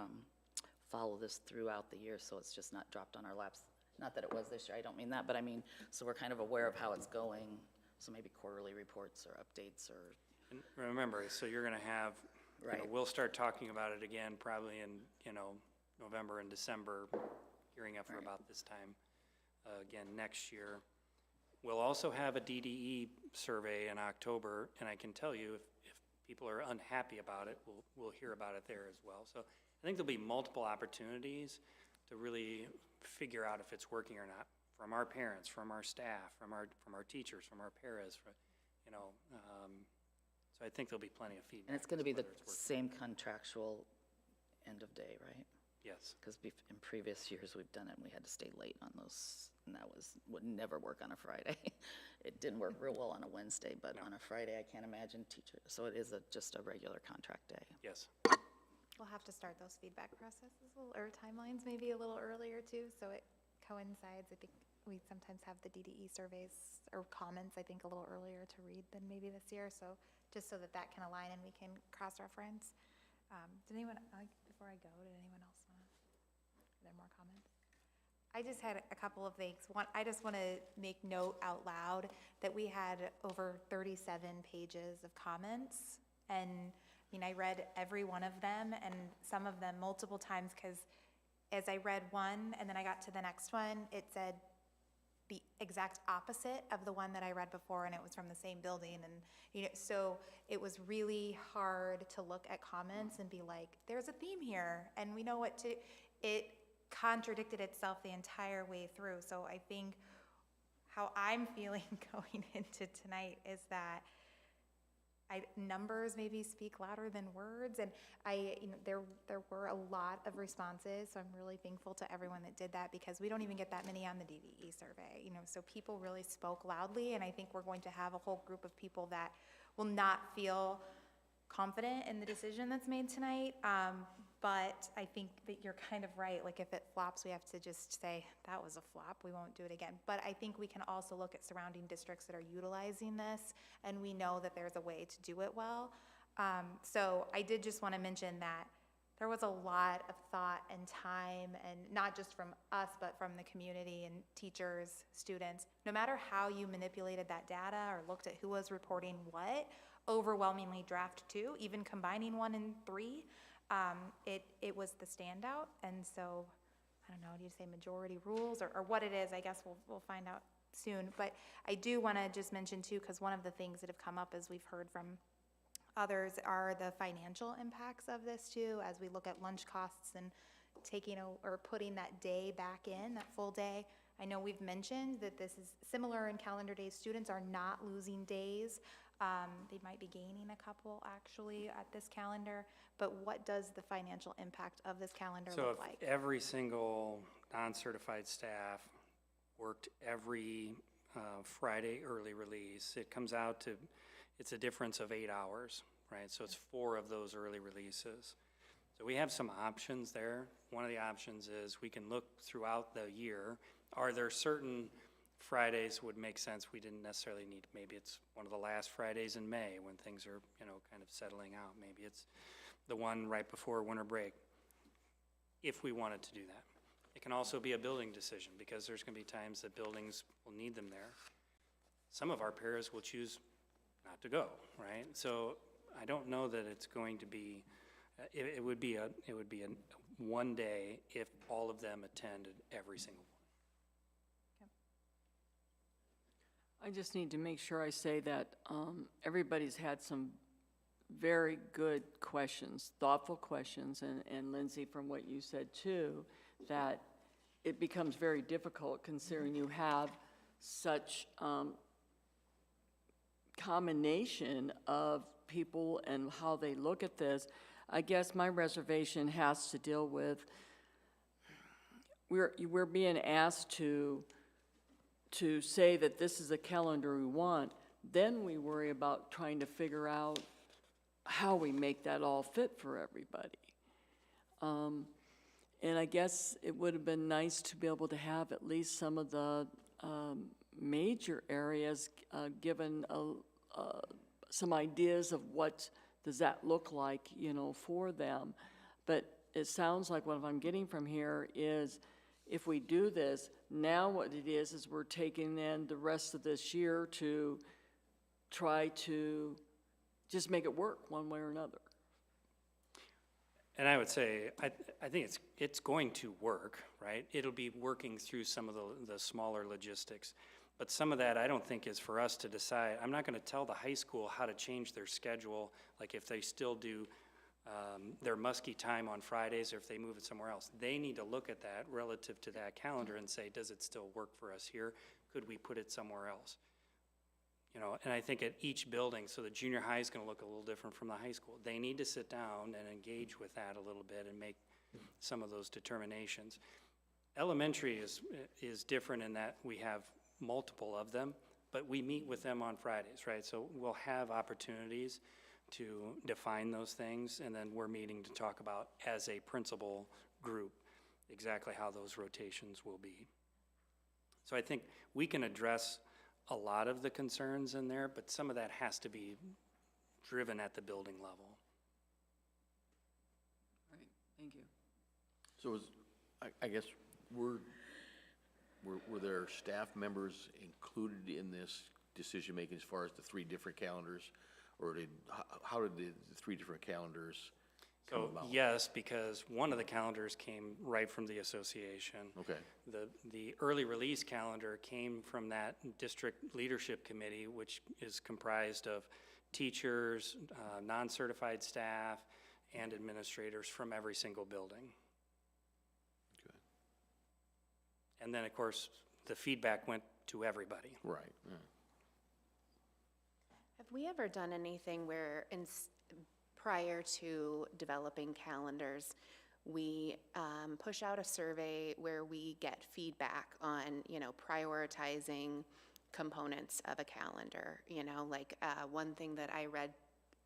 follow this throughout the year so it's just not dropped on our laps. Not that it was this year, I don't mean that, but I mean, so we're kind of aware of how it's going. So maybe quarterly reports or updates or. And remember, so you're going to have, you know, Right. we'll start talking about it again probably in, you know, November and December, gearing up for about this time again next year. We'll also have a DDE survey in October, and I can tell you if people are unhappy about it, we'll hear about it there as well. So I think there'll be multiple opportunities to really figure out if it's working or not, from our parents, from our staff, from our teachers, from our paras, you know. So I think there'll be plenty of feedback. And it's going to be the whether it's working. same contractual end of day, right? Yes. Because in previous years, we've done it, and we had to stay late on those, and that would never work on a Friday. It didn't work real well on a Wednesday, but on a Friday, I can't imagine teachers, so it is just a regular contract day. Yes. We'll have to start those feedback processes or timelines maybe a little earlier too, so it coincides. I think we sometimes have the DDE surveys or comments, I think, a little earlier to read than maybe this year, so just so that can align and we can cross-reference. Did anyone, before I go, did anyone else want to, are there more comments? I just had a couple of things. One, I just want to make note out loud that we had over 37 pages of comments, and I mean, I read every one of them, and some of them multiple times, because as I read one and then I got to the next one, it said the exact opposite of the one that I read before, and it was from the same building, and you know, so it was really hard to look at comments and be like, there's a theme here, and we know what to, it contradicted itself the entire way through. So I think how I'm feeling going into tonight is that numbers maybe speak louder than words, and there were a lot of responses, so I'm really thankful to everyone that did that, because we don't even get that many on the DDE survey, you know, so people really spoke loudly, and I think we're going to have a whole group of people that will not feel confident in the decision that's made tonight, but I think that you're kind of right. Like, if it flops, we have to just say, that was a flop, we won't do it again. But I think we can also look at surrounding districts that are utilizing this, and we know that there's a way to do it well. So I did just want to mention that there was a lot of thought and time, and not just from us, but from the community and teachers, students. No matter how you manipulated that data or looked at who was reporting what, overwhelmingly draft 2, even combining 1 and 3, it was the standout. And so, I don't know, do you say majority rules or what it is? I guess we'll find out soon. But I do want to just mention too, because one of the things that have come up as we've heard from others are the financial impacts of this too, as we look at lunch costs and putting that day back in, that full day. I know we've mentioned that this is similar in calendar days. Students are not losing days. They might be gaining a couple actually at this calendar, but what does the financial impact of this calendar look like? So if every single non-certified staff worked every Friday early release, it comes out to, it's a difference of 8 hours, right? So it's 4 of those early releases. So we have some options there. One of the options is we can look throughout the year. Are there certain Fridays would make sense we didn't necessarily need? Maybe it's one of the last Fridays in May when things are, you know, kind of settling out. Maybe it's the one right before winter break, if we wanted to do that. It can also be a building decision, because there's going to be times that buildings will need them there. Some of our paras will choose not to go, right? So I don't know that it's going to be, It would be a one day if all of them attended every single one. I just need to make sure I say that everybody's had some very good questions, thoughtful questions, and Lindsay, from what you said too, that it becomes very difficult considering you have such combination of people and how they look at this. I guess my reservation has to deal with, we're being asked to say that this is a calendar we want, then we worry about trying to figure out how we make that all fit for everybody. And I guess it would have been nice to be able to have at least some of the major areas given some ideas of what does that look like, you know, for them. But it sounds like what I'm getting from here is if we do this, now what it is we're taking in the rest of this year to try to just make it work one way or another. And I would say, I think it's going to work, right? It'll be working through some of the smaller logistics. But some of that I don't think is for us to decide. I'm not going to tell the high school how to change their schedule, like if they still do their Muskie time on Fridays or if they move it somewhere else. They need to look at that relative to that calendar and say, does it still work for us here? Could we put it somewhere else? You know, and I think at each building, so the junior high is going to look a little different from the high school. They need to sit down and engage with that a little bit and make some of those determinations. Elementary is different in that we have multiple of them, but we meet with them on Fridays, right? So we'll have opportunities to define those things, and then we're meeting to talk about, as a principal group, exactly how those rotations will be. So I think we can address a lot of the concerns in there, but some of that has to be driven at the building level. Right, thank you. So I guess were there staff members included in this decision-making as far as the three different calendars? Or how did the three different calendars come about? Yes, because one of the calendars came right from the association. Okay. The early release calendar came from that district leadership committee, which is comprised of teachers, non-certified staff, and administrators from every single building. Okay. And then, of course, the feedback went to everybody. Right. Yeah. Have we ever done anything where, prior to developing calendars, we push out a survey where we get feedback on, you know, prioritizing components of a calendar? You know, like one thing that I read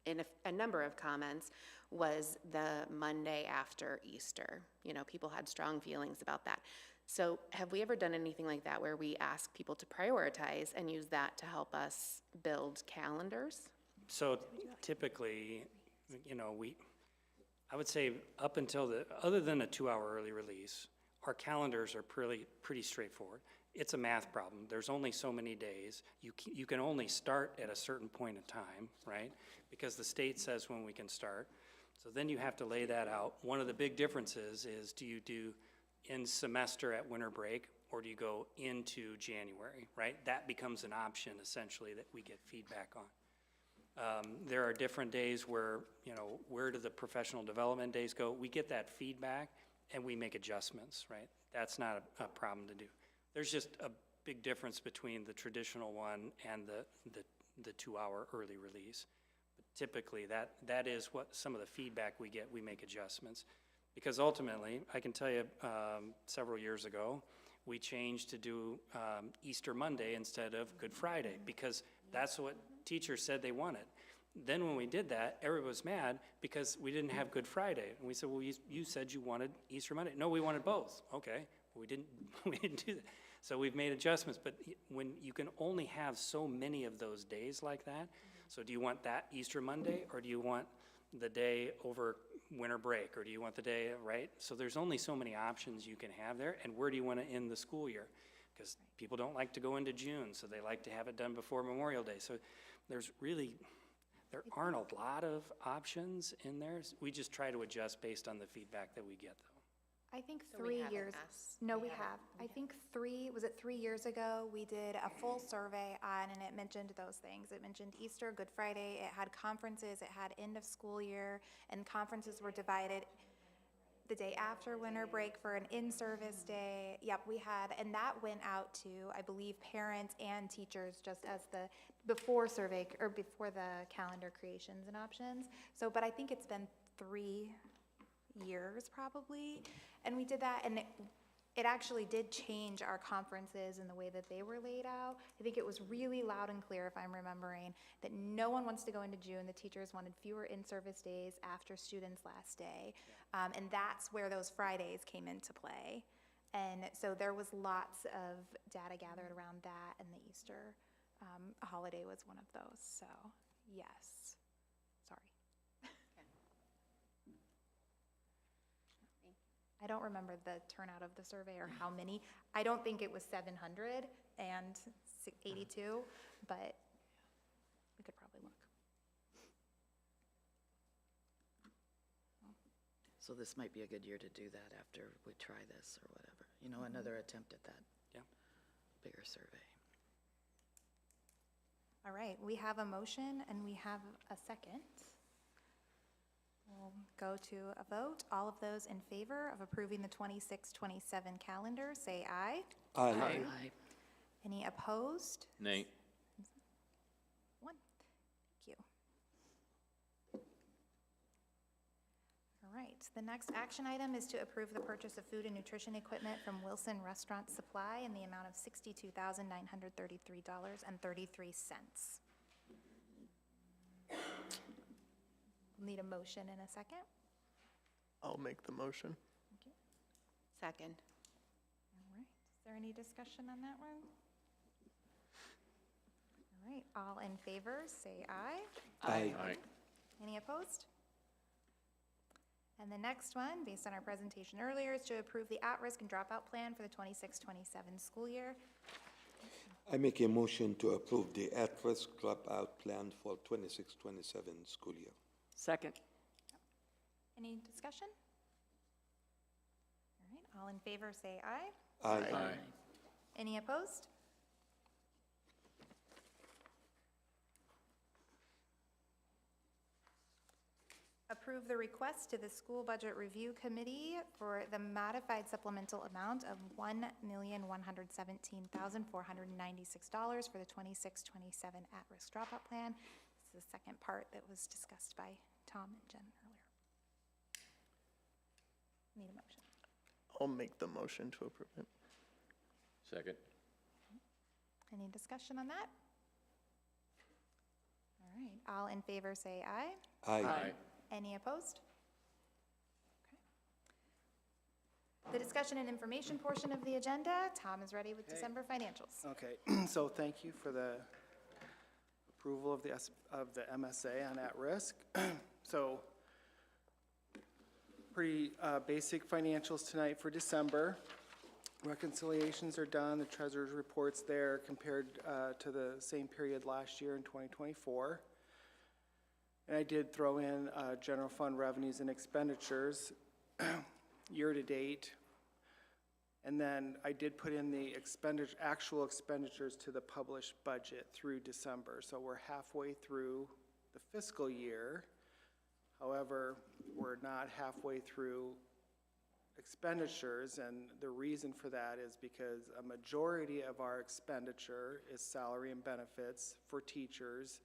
in a number of comments was the Monday after Easter. You know, people had strong feelings about that. So have we ever done anything like that where we ask people to prioritize and use that to help us build calendars? So typically, you know, I would say up until other than a 2-hour early release, our calendars are pretty straightforward. It's a math problem. There's only so many days. You can only start at a certain point in time, right? Because the state says when we can start. So then you have to lay that out. One of the big differences is, do you do in semester at winter break, or do you go into January, right? That becomes an option, essentially, that we get feedback on. There are different days where, you know, where do the professional development days go? We get that feedback, and we make adjustments, right? That's not a problem to do. There's just a big difference between the traditional one and the 2-hour early release. But typically, that is what some of the feedback we get. We make adjustments. Because ultimately, I can tell you, several years ago, we changed to do Easter Monday instead of Good Friday, because that's what teachers said they wanted. Then when we did that, everybody was mad because we didn't have Good Friday. And we said, well, you said you wanted Easter Monday. No, we wanted both. Okay, we didn't do that. So we've made adjustments, but when you can only have so many of those days like that, so do you want that Easter Monday, or do you want the day over winter break, or do you want the day, right? So there's only so many options you can have there, and where do you want to end the school year? Because people don't like to go into June, so they like to have it done before Memorial Day. So there's There aren't a lot of options in there. We just try to adjust based on the feedback that we get, though. I think So we 3 haven't years. asked- No, we we haven't- have. I think 3 years ago, we did a full survey on, and it mentioned those things. It mentioned Easter, Good Friday, it had conferences, it had end of school year, and conferences were divided the day after winter break for an in-service day. Yep, we had, and that went out to, I believe, parents and teachers just as the before survey, or before the calendar creations and options. So, but I think it's been 3 years probably, and we did that, and it actually did change our conferences and the way that they were laid out. I think it was really loud and clear, if I'm remembering, that no one wants to go into June. The teachers wanted fewer in-service days after students' last day. And that's where those Fridays came into play. And so there was lots of data gathered around that, and the Easter holiday was one of those. So, yes. Sorry. I don't remember the turnout of the survey or how many. I don't think it was 700 and 82, but we could probably look. So this might be a good year to do that after we try this or whatever. You know, another attempt at that. Yeah. Bigger survey. All right, we have a motion and we have a second. We'll go to a vote. All of those in favor of approving the 26-27 calendar, say aye. Aye. Aye. Any opposed? Nay. 1. Thank you. All right, the next action item is to approve the purchase of food and nutrition equipment from Wilson Restaurant Supply in the amount of $62,933.33. Need a motion in a second. I'll make the motion. Second. All right, is there any discussion on that one? All right, all in favor, say aye. Aye. Any opposed? And the next one, based on our presentation earlier, is to approve the at-risk and dropout plan for the 26-27 school year. I make a motion to approve the at-risk dropout plan for 26-27 school year. Second. Any discussion? All right, all in favor, say aye. Aye. Any opposed? Approve the request to the School Budget Review Committee for the modified supplemental amount of $1,117,496 for the 26-27 at-risk dropout plan. This is the second part that was discussed by Tom and Jen earlier. Need a motion. I'll make the motion to approve it. Second. Any discussion on that? All right, all in favor say aye. Aye. Any opposed? Okay. The discussion and information portion of the agenda, Tom is ready with December financials. Okay, so thank you for the approval of the MSA on at-risk. So, pretty basic financials tonight for December. Reconciliations are done, the treasurer's report's there compared to the same period last year in 2024. And I did throw in general fund revenues and expenditures year-to-date. And then I did put in the actual expenditures to the published budget through December. So we're halfway through the fiscal year. However, we're not halfway through expenditures, and the reason for that is because a majority of our expenditure is salary and benefits for teachers.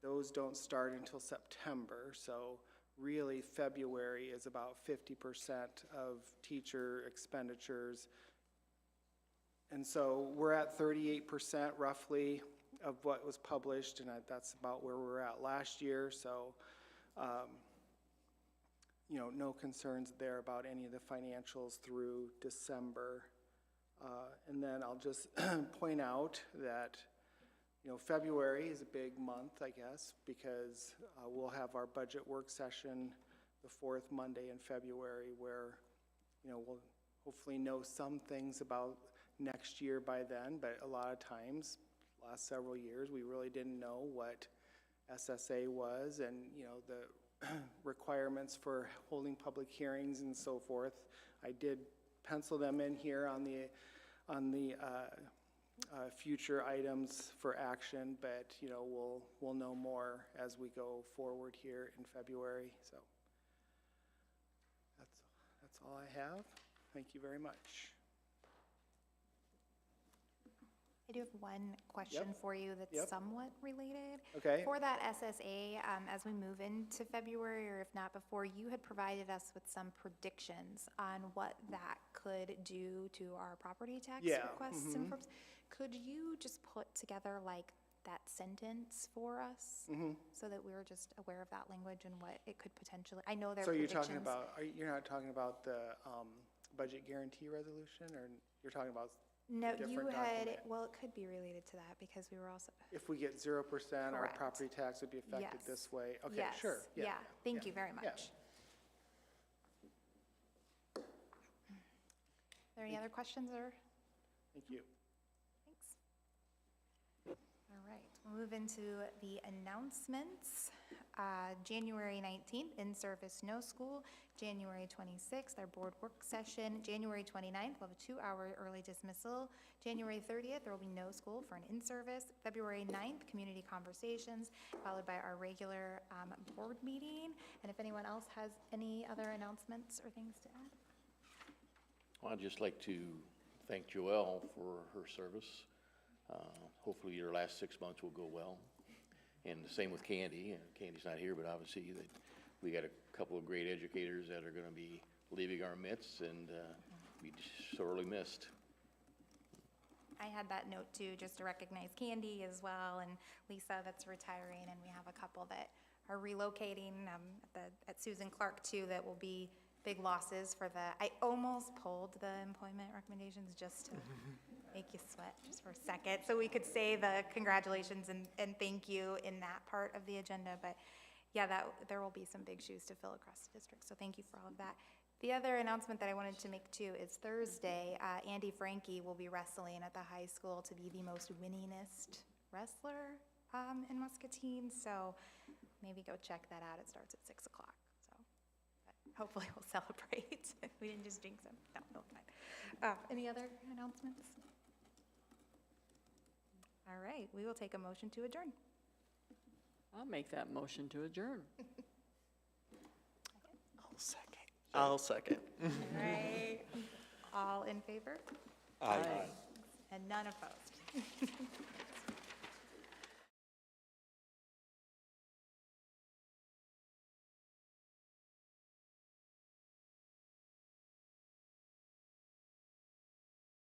Those don't start until September, so really February is about 50% of teacher expenditures. And so we're at 38% roughly of what was published, and that's about where we were at last year. So, you know, no concerns there about any of the financials through December. And then I'll just point out that, you know, February is a big month, I guess, because we'll have our budget work session the 4th Monday in February where, you know, we'll hopefully know some things about next year by then, but a lot of times, last several years, we really didn't know what SSA was, and, you know, the requirements for holding public hearings and so forth. I did pencil them in here on the future items for action, but, you know, we'll know more as we go forward here in February, so. That's all I have. Thank you very much. I do have one question for you that's somewhat related. Okay. For that SSA, as we move into February, or if not before, you had provided us with some predictions on what that could do to our property tax requests and forms. Could you just put together like that sentence for us so that we're just aware of that language and what it could potentially, I know there are predictions. So you're talking about, you're not talking about the budget guarantee resolution, or you're talking about No, a you different had, document? well, it could be related to that because we were also. If we get 0%, our Correct. property tax would be affected Yes. this way? Okay, Yes. sure. Yeah, thank you very Yeah. much. Are there any other questions or? Thank you. Thanks. All right, we'll move into the announcements. January 19th, in-service no school. January 26th, our board work session. January 29th, we'll have a 2-hour early dismissal. January 30th, there will be no school for an in-service. February 9th, community conversations, followed by our regular board meeting. And if anyone else has any other announcements or things to add? Well, I'd just like to thank Joelle for her service. Hopefully your last 6 months will go well. And the same with Candy. Candy's not here, but obviously we got a couple of great educators that are going to be leaving our midst and be sorely missed. I had that note too, just to recognize Candy as well, and Lisa that's retiring, and we have a couple that are relocating at Susan Clark too, that will be big losses for I almost pulled the employment recommendations just to make you sweat just for a second, so we could say the congratulations and thank you in that part of the agenda, but yeah, there will be some big shoes to fill across the district, so thank you for all of that. The other announcement that I wanted to make too is Thursday, Andy Frankie will be wrestling at the high school to be the most winningest wrestler in Muscatine, so maybe go check that out. It starts at 6 o'clock, so but hopefully we'll celebrate. We didn't just jinx him. No, fine. Any other announcements? All right, we will take a motion to adjourn. I'll make that motion to adjourn. I'll second. All right, all in favor? Aye. And none opposed.